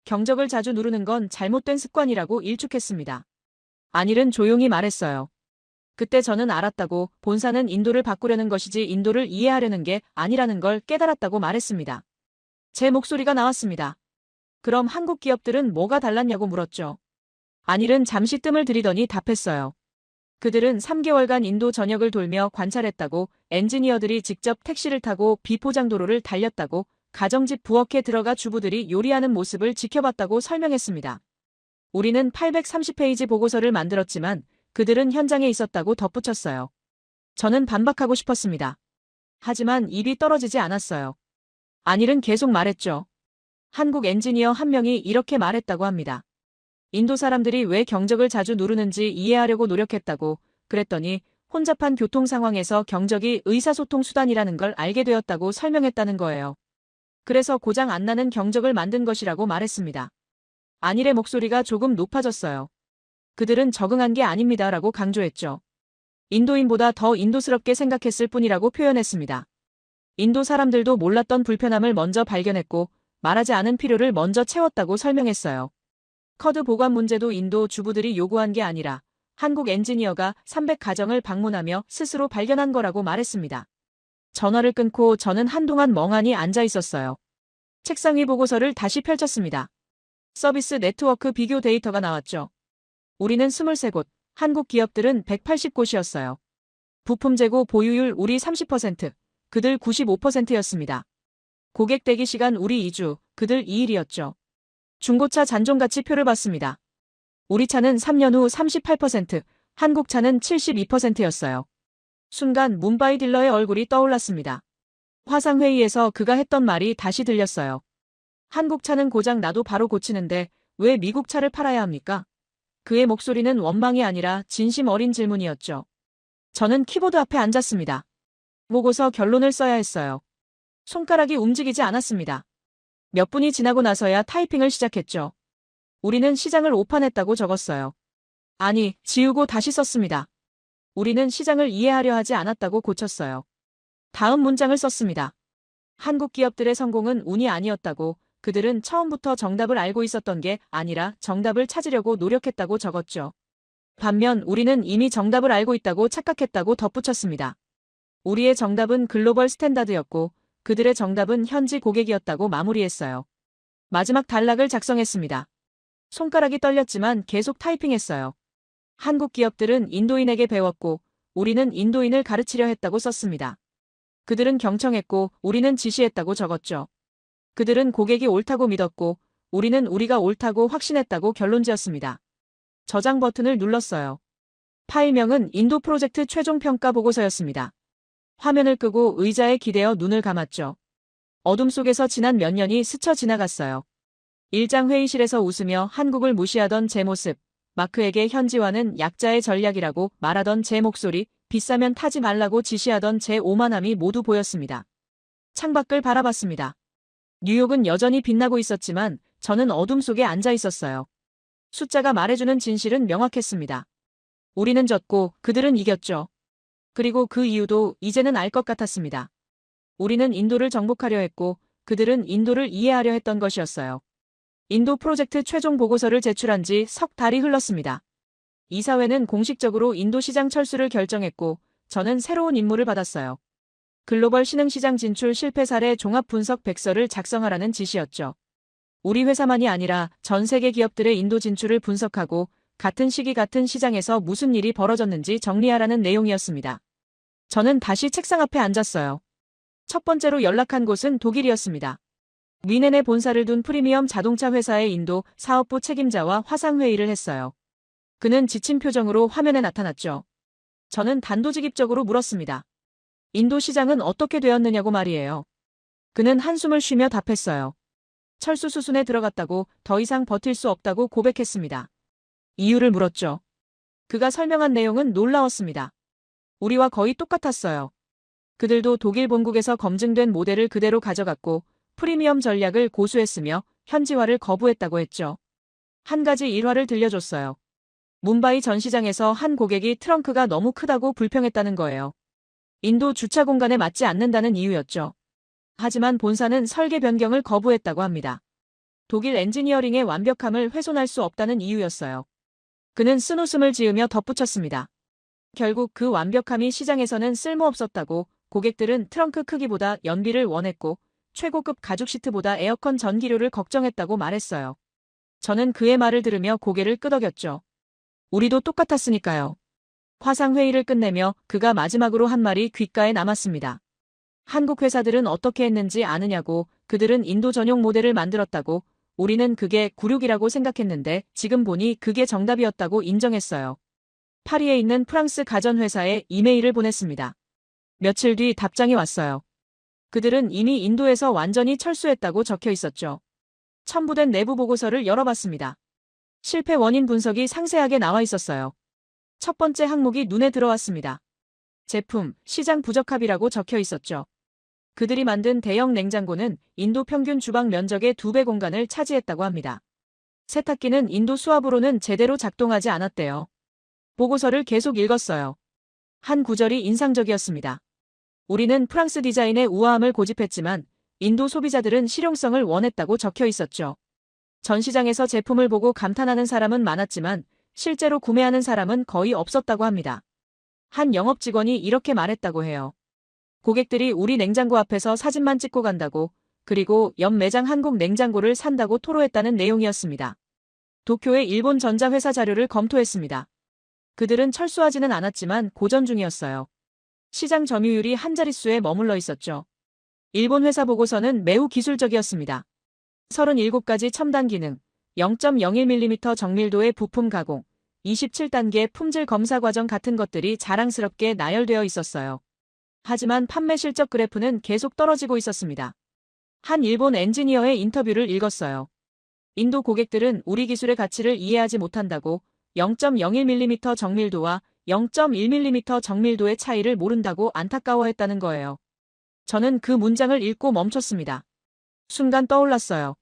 경적을 자주 누르는 건 잘못된 습관이라고 일축했습니다. 안일은 조용히 말했어요. 그때 저는 알았다고, 본사는 인도를 바꾸려는 것이지 인도를 이해하려는 게 아니라는 걸 깨달았다고 말했습니다. 제 목소리가 나왔습니다. 그럼 한국 기업들은 뭐가 달랐냐고 물었죠. 안일은 잠시 뜸을 들이더니 답했어요. 그들은 3개월간 인도 전역을 돌며 관찰했다고, 엔지니어들이 직접 택시를 타고 비포장도로를 달렸다고, 가정집 부엌에 들어가 주부들이 요리하는 모습을 지켜봤다고 설명했습니다. 우리는 830페이지 보고서를 만들었지만 그들은 현장에 있었다고 덧붙였어요. 저는 반박하고 싶었습니다. 하지만 입이 떨어지지 않았어요. 안일은 계속 말했죠. 한국 엔지니어 한 명이 이렇게 말했다고 합니다. 인도 사람들이 왜 경적을 자주 누르는지 이해하려고 노력했다고, 그랬더니 혼잡한 교통 상황에서 경적이 의사소통 수단이라는 걸 알게 되었다고 설명했다는 거예요. 그래서 고장 안 나는 경적을 만든 것이라고 말했습니다. 안일의 목소리가 조금 높아졌어요. 그들은 적응한 게 아닙니다라고 강조했죠. 인도인보다 더 인도스럽게 생각했을 뿐이라고 표현했습니다. 인도 사람들도 몰랐던 불편함을 먼저 발견했고 말하지 않은 필요를 먼저 채웠다고 설명했어요. 커드 보관 문제도 인도 주부들이 요구한 게 아니라 한국 엔지니어가 300가정을 방문하며 스스로 발견한 거라고 말했습니다. 전화를 끊고 저는 한동안 멍하니 앉아 있었어요. 책상 위 보고서를 다시 펼쳤습니다. 서비스 네트워크 비교 데이터가 나왔죠. 우리는 23곳, 한국 기업들은 180곳이었어요. 부품 재고 보유율 우리 30%, 그들 95%였습니다. 고객 대기 시간 우리 2주, 그들 2일이었죠. 중고차 잔존가치 표를 봤습니다. 우리 차는 3년 후 38%, 한국 차는 72%였어요. 순간 뭄바이 딜러의 얼굴이 떠올랐습니다. 화상회의에서 그가 했던 말이 다시 들렸어요. 한국 차는 고장 나도 바로 고치는데 왜 미국 차를 팔아야 합니까? 그의 목소리는 원망이 아니라 진심 어린 질문이었죠. 저는 키보드 앞에 앉았습니다. 보고서 결론을 써야 했어요. 손가락이 움직이지 않았습니다. 몇 분이 지나고 나서야 타이핑을 시작했죠. 우리는 시장을 오판했다고 적었어요. 아니, 지우고 다시 썼습니다. 우리는 시장을 이해하려 하지 않았다고 고쳤어요. 다음 문장을 썼습니다. 한국 기업들의 성공은 운이 아니었다고, 그들은 처음부터 정답을 알고 있었던 게 아니라 정답을 찾으려고 노력했다고 적었죠. 반면 우리는 이미 정답을 알고 있다고 착각했다고 덧붙였습니다. 우리의 정답은 글로벌 스탠다드였고 그들의 정답은 현지 고객이었다고 마무리했어요. 마지막 단락을 작성했습니다. 손가락이 떨렸지만 계속 타이핑했어요. 한국 기업들은 인도인에게 배웠고 우리는 인도인을 가르치려 했다고 썼습니다. 그들은 경청했고 우리는 지시했다고 적었죠. 그들은 고객이 옳다고 믿었고 우리는 우리가 옳다고 확신했다고 결론지었습니다. 저장 버튼을 눌렀어요. 파일명은 인도 프로젝트 최종 평가 보고서였습니다. 화면을 끄고 의자에 기대어 눈을 감았죠. 어둠 속에서 지난 몇 년이 스쳐 지나갔어요. 일장 회의실에서 웃으며 한국을 무시하던 제 모습, 마크에게 현지화는 약자의 전략이라고 말하던 제 목소리, 비싸면 타지 말라고 지시하던 제 오만함이 모두 보였습니다. 창밖을 바라봤습니다. 뉴욕은 여전히 빛나고 있었지만 저는 어둠 속에 앉아 있었어요. 숫자가 말해주는 진실은 명확했습니다. 우리는 졌고 그들은 이겼죠. 그리고 그 이유도 이제는 알 것 같았습니다. 우리는 인도를 정복하려 했고 그들은 인도를 이해하려 했던 것이었어요. 인도 프로젝트 최종 보고서를 제출한 지 석 달이 흘렀습니다. 이사회는 공식적으로 인도 시장 철수를 결정했고 저는 새로운 임무를 받았어요. 글로벌 신흥시장 진출 실패 사례 종합 분석 백서를 작성하라는 지시였죠. 우리 회사만이 아니라 전 세계 기업들의 인도 진출을 분석하고 같은 시기 같은 시장에서 무슨 일이 벌어졌는지 정리하라는 내용이었습니다. 저는 다시 책상 앞에 앉았어요. 첫 번째로 연락한 곳은 독일이었습니다. 뮌헨에 본사를 둔 프리미엄 자동차 회사의 인도 사업부 책임자와 화상회의를 했어요. 그는 지친 표정으로 화면에 나타났죠. 저는 단도직입적으로 물었습니다. 인도 시장은 어떻게 되었느냐고 말이에요. 그는 한숨을 쉬며 답했어요. 철수 수순에 들어갔다고 더 이상 버틸 수 없다고 고백했습니다. 이유를 물었죠. 그가 설명한 내용은 놀라웠습니다. 우리와 거의 똑같았어요. 그들도 독일 본국에서 검증된 모델을 그대로 가져갔고 프리미엄 전략을 고수했으며 현지화를 거부했다고 했죠. 한 가지 일화를 들려줬어요. 뭄바이 전시장에서 한 고객이 트렁크가 너무 크다고 불평했다는 거예요. 인도 주차 공간에 맞지 않는다는 이유였죠. 하지만 본사는 설계 변경을 거부했다고 합니다. 독일 엔지니어링의 완벽함을 훼손할 수 없다는 이유였어요. 그는 쓴웃음을 지으며 덧붙였습니다. 결국 그 완벽함이 시장에서는 쓸모없었다고 고객들은 트렁크 크기보다 연비를 원했고 최고급 가죽 시트보다 에어컨 전기료를 걱정했다고 말했어요. 저는 그의 말을 들으며 고개를 끄덕였죠. 우리도 똑같았으니까요. 화상회의를 끝내며 그가 마지막으로 한 말이 귓가에 남았습니다. 한국 회사들은 어떻게 했는지 아느냐고, 그들은 인도 전용 모델을 만들었다고, 우리는 그게 굴욕이라고 생각했는데 지금 보니 그게 정답이었다고 인정했어요. 파리에 있는 프랑스 가전회사에 이메일을 보냈습니다. 며칠 뒤 답장이 왔어요. 그들은 이미 인도에서 완전히 철수했다고 적혀 있었죠. 첨부된 내부 보고서를 열어봤습니다. 실패 원인 분석이 상세하게 나와 있었어요. 첫 번째 항목이 눈에 들어왔습니다. 제품, 시장 부적합이라고 적혀 있었죠. 그들이 만든 대형 냉장고는 인도 평균 주방 면적의 2배 공간을 차지했다고 합니다. 세탁기는 인도 수압으로는 제대로 작동하지 않았대요. 보고서를 계속 읽었어요. 한 구절이 인상적이었습니다. 우리는 프랑스 디자인의 우아함을 고집했지만 인도 소비자들은 실용성을 원했다고 적혀 있었죠. 전시장에서 제품을 보고 감탄하는 사람은 많았지만 실제로 구매하는 사람은 거의 없었다고 합니다. 한 영업 직원이 이렇게 말했다고 해요. 고객들이 우리 냉장고 앞에서 사진만 찍고 간다고, 그리고 옆 매장 한국 냉장고를 산다고 토로했다는 내용이었습니다. 도쿄의 일본 전자회사 자료를 검토했습니다. 그들은 철수하지는 않았지만 고전 중이었어요. 시장 점유율이 한 자릿수에 머물러 있었죠. 일본 회사 보고서는 매우 기술적이었습니다. 37가지 첨단 기능, 0.01mm 정밀도의 부품 가공, 27단계 품질 검사 과정 같은 것들이 자랑스럽게 나열되어 있었어요. 하지만 판매 실적 그래프는 계속 떨어지고 있었습니다. 한 일본 엔지니어의 인터뷰를 읽었어요. 인도 고객들은 우리 기술의 가치를 이해하지 못한다고, 0.01mm 정밀도와 0.1mm 정밀도의 차이를 모른다고 안타까워했다는 거예요. 저는 그 문장을 읽고 멈췄습니다. 순간 떠올랐어요.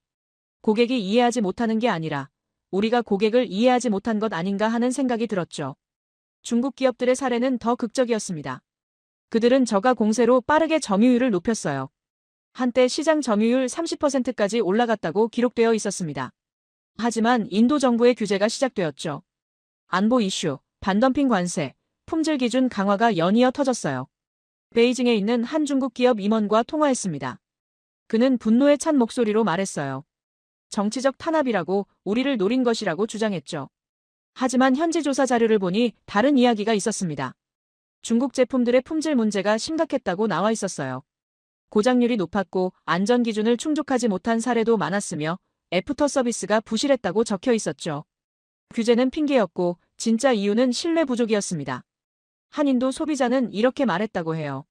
고객이 이해하지 못하는 게 아니라 우리가 고객을 이해하지 못한 것 아닌가 하는 생각이 들었죠. 중국 기업들의 사례는 더 극적이었습니다. 그들은 저가 공세로 빠르게 점유율을 높였어요. 한때 시장 점유율 30%까지 올라갔다고 기록되어 있었습니다. 하지만 인도 정부의 규제가 시작되었죠. 안보 이슈, 반덤핑 관세, 품질 기준 강화가 연이어 터졌어요. 베이징에 있는 한 중국 기업 임원과 통화했습니다. 그는 분노에 찬 목소리로 말했어요. 정치적 탄압이라고, 우리를 노린 것이라고 주장했죠. 하지만 현지 조사 자료를 보니 다른 이야기가 있었습니다. 중국 제품들의 품질 문제가 심각했다고 나와 있었어요. 고장률이 높았고 안전 기준을 충족하지 못한 사례도 많았으며 애프터 서비스가 부실했다고 적혀 있었죠. 규제는 핑계였고 진짜 이유는 신뢰 부족이었습니다. 한 인도 소비자는 이렇게 말했다고 해요.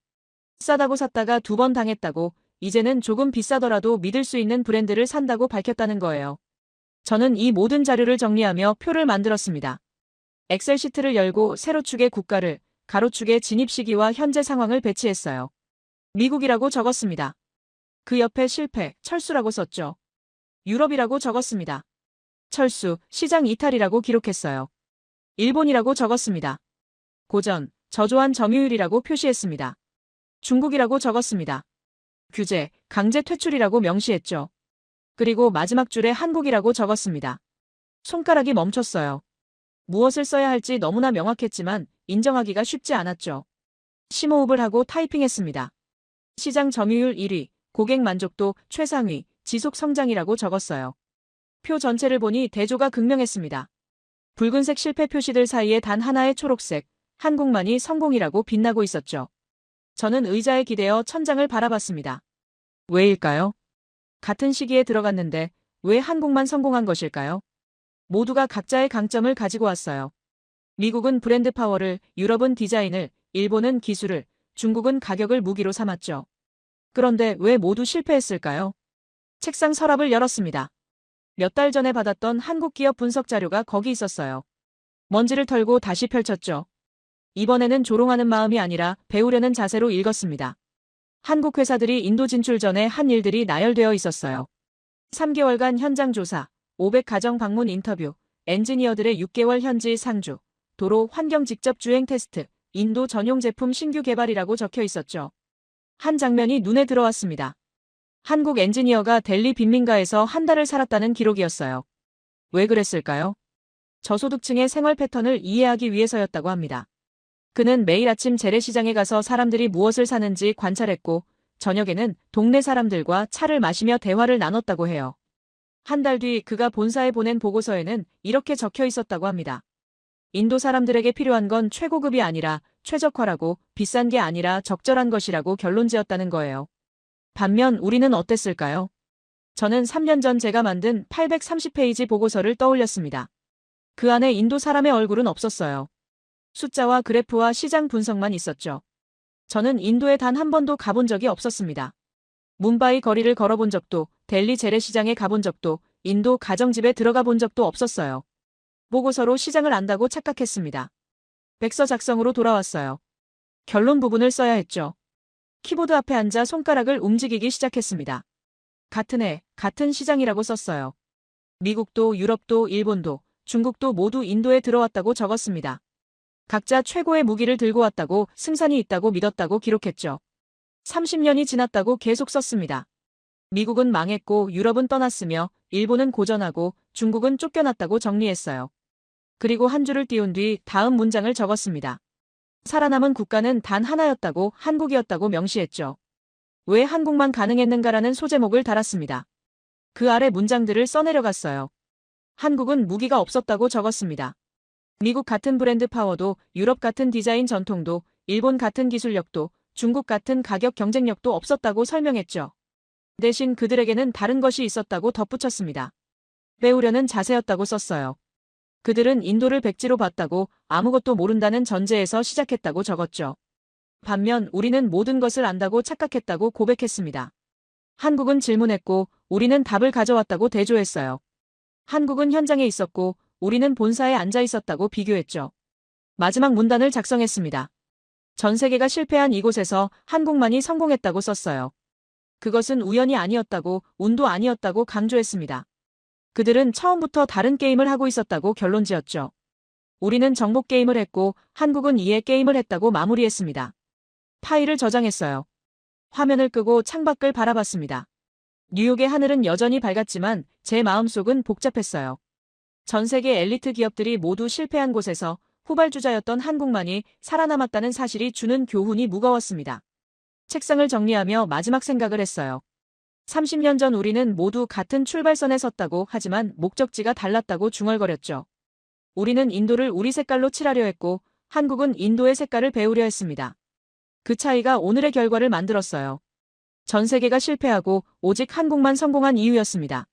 싸다고 샀다가 2번 당했다고, 이제는 조금 비싸더라도 믿을 수 있는 브랜드를 산다고 밝혔다는 거예요. 저는 이 모든 자료를 정리하며 표를 만들었습니다. 엑셀 시트를 열고 세로축에 국가를, 가로축에 진입 시기와 현재 상황을 배치했어요. 미국이라고 적었습니다. 그 옆에 실패, 철수라고 썼죠. 유럽이라고 적었습니다. 철수, 시장 이탈이라고 기록했어요. 일본이라고 적었습니다. 고전, 저조한 점유율이라고 표시했습니다. 중국이라고 적었습니다. 규제, 강제 퇴출이라고 명시했죠. 그리고 마지막 줄에 한국이라고 적었습니다. 손가락이 멈췄어요. 무엇을 써야 할지 너무나 명확했지만 인정하기가 쉽지 않았죠. 심호흡을 하고 타이핑했습니다. 시장 점유율 1위, 고객 만족도 최상위, 지속 성장이라고 적었어요. 표 전체를 보니 대조가 극명했습니다. 붉은색 실패 표시들 사이에 단 하나의 초록색, 한국만이 성공이라고 빛나고 있었죠. 저는 의자에 기대어 천장을 바라봤습니다. 왜일까요? 같은 시기에 들어갔는데 왜 한국만 성공한 것일까요? 모두가 각자의 강점을 가지고 왔어요. 미국은 브랜드 파워를, 유럽은 디자인을, 일본은 기술을, 중국은 가격을 무기로 삼았죠. 그런데 왜 모두 실패했을까요? 책상 서랍을 열었습니다. 몇 달 전에 받았던 한국 기업 분석 자료가 거기 있었어요. 먼지를 털고 다시 펼쳤죠. 이번에는 조롱하는 마음이 아니라 배우려는 자세로 읽었습니다. 한국 회사들이 인도 진출 전에 한 일들이 나열되어 있었어요. 3개월간 현장 조사, 500가정 방문 인터뷰, 엔지니어들의 6개월 현지 상주, 도로 환경 직접 주행 테스트, 인도 전용 제품 신규 개발이라고 적혀 있었죠. 한 장면이 눈에 들어왔습니다. 한국 엔지니어가 델리 빈민가에서 한 달을 살았다는 기록이었어요. 왜 그랬을까요? 저소득층의 생활 패턴을 이해하기 위해서였다고 합니다. 그는 매일 아침 재래시장에 가서 사람들이 무엇을 사는지 관찰했고 저녁에는 동네 사람들과 차를 마시며 대화를 나눴다고 해요. 한 달 뒤 그가 본사에 보낸 보고서에는 이렇게 적혀 있었다고 합니다. 인도 사람들에게 필요한 건 최고급이 아니라 최적화라고, 비싼 게 아니라 적절한 것이라고 결론지었다는 거예요. 반면 우리는 어땠을까요? 저는 3년 전 제가 만든 830페이지 보고서를 떠올렸습니다. 그 안에 인도 사람의 얼굴은 없었어요. 숫자와 그래프와 시장 분석만 있었죠. 저는 인도에 단 한 번도 가본 적이 없었습니다. 뭄바이 거리를 걸어본 적도, 델리 재래시장에 가본 적도, 인도 가정집에 들어가 본 적도 없었어요. 보고서로 시장을 안다고 착각했습니다. 백서 작성으로 돌아왔어요. 결론 부분을 써야 했죠. 키보드 앞에 앉아 손가락을 움직이기 시작했습니다. 같은 해, 같은 시장이라고 썼어요. 미국도, 유럽도, 일본도, 중국도 모두 인도에 들어왔다고 적었습니다. 각자 최고의 무기를 들고 왔다고, 승산이 있다고 믿었다고 기록했죠. 30년이 지났다고 계속 썼습니다. 미국은 망했고 유럽은 떠났으며 일본은 고전하고 중국은 쫓겨났다고 정리했어요. 그리고 한 줄을 띄운 뒤 다음 문장을 적었습니다. 살아남은 국가는 단 하나였다고, 한국이었다고 명시했죠. 왜 한국만 가능했는가라는 소제목을 달았습니다. 그 아래 문장들을 써내려갔어요. 한국은 무기가 없었다고 적었습니다. 미국 같은 브랜드 파워도, 유럽 같은 디자인 전통도, 일본 같은 기술력도, 중국 같은 가격 경쟁력도 없었다고 설명했죠. 대신 그들에게는 다른 것이 있었다고 덧붙였습니다. 빼오려는 자세였다고 썼어요. 그들은 인도를 백지로 봤다고 아무것도 모른다는 전제에서 시작했다고 적었죠. 반면 우리는 모든 것을 안다고 착각했다고 고백했습니다. 한국은 질문했고 우리는 답을 가져왔다고 대조했어요. 한국은 현장에 있었고 우리는 본사에 앉아 있었다고 비교했죠. 마지막 문단을 작성했습니다. 전 세계가 실패한 이곳에서 한국만이 성공했다고 썼어요. 그것은 우연이 아니었다고, 운도 아니었다고 강조했습니다. 그들은 처음부터 다른 게임을 하고 있었다고 결론지었죠. 우리는 정복 게임을 했고 한국은 이해 게임을 했다고 마무리했습니다. 파일을 저장했어요. 화면을 끄고 창밖을 바라봤습니다. 뉴욕의 하늘은 여전히 밝았지만 제 마음속은 복잡했어요. 전 세계 엘리트 기업들이 모두 실패한 곳에서 후발주자였던 한국만이 살아남았다는 사실이 주는 교훈이 무거웠습니다. 책상을 정리하며 마지막 생각을 했어요. 30년 전 우리는 모두 같은 출발선에 섰다고 하지만 목적지가 달랐다고 중얼거렸죠. 우리는 인도를 우리 색깔로 칠하려 했고 한국은 인도의 색깔을 배우려 했습니다. 그 차이가 오늘의 결과를 만들었어요. 전 세계가 실패하고 오직 한국만 성공한 이유였습니다.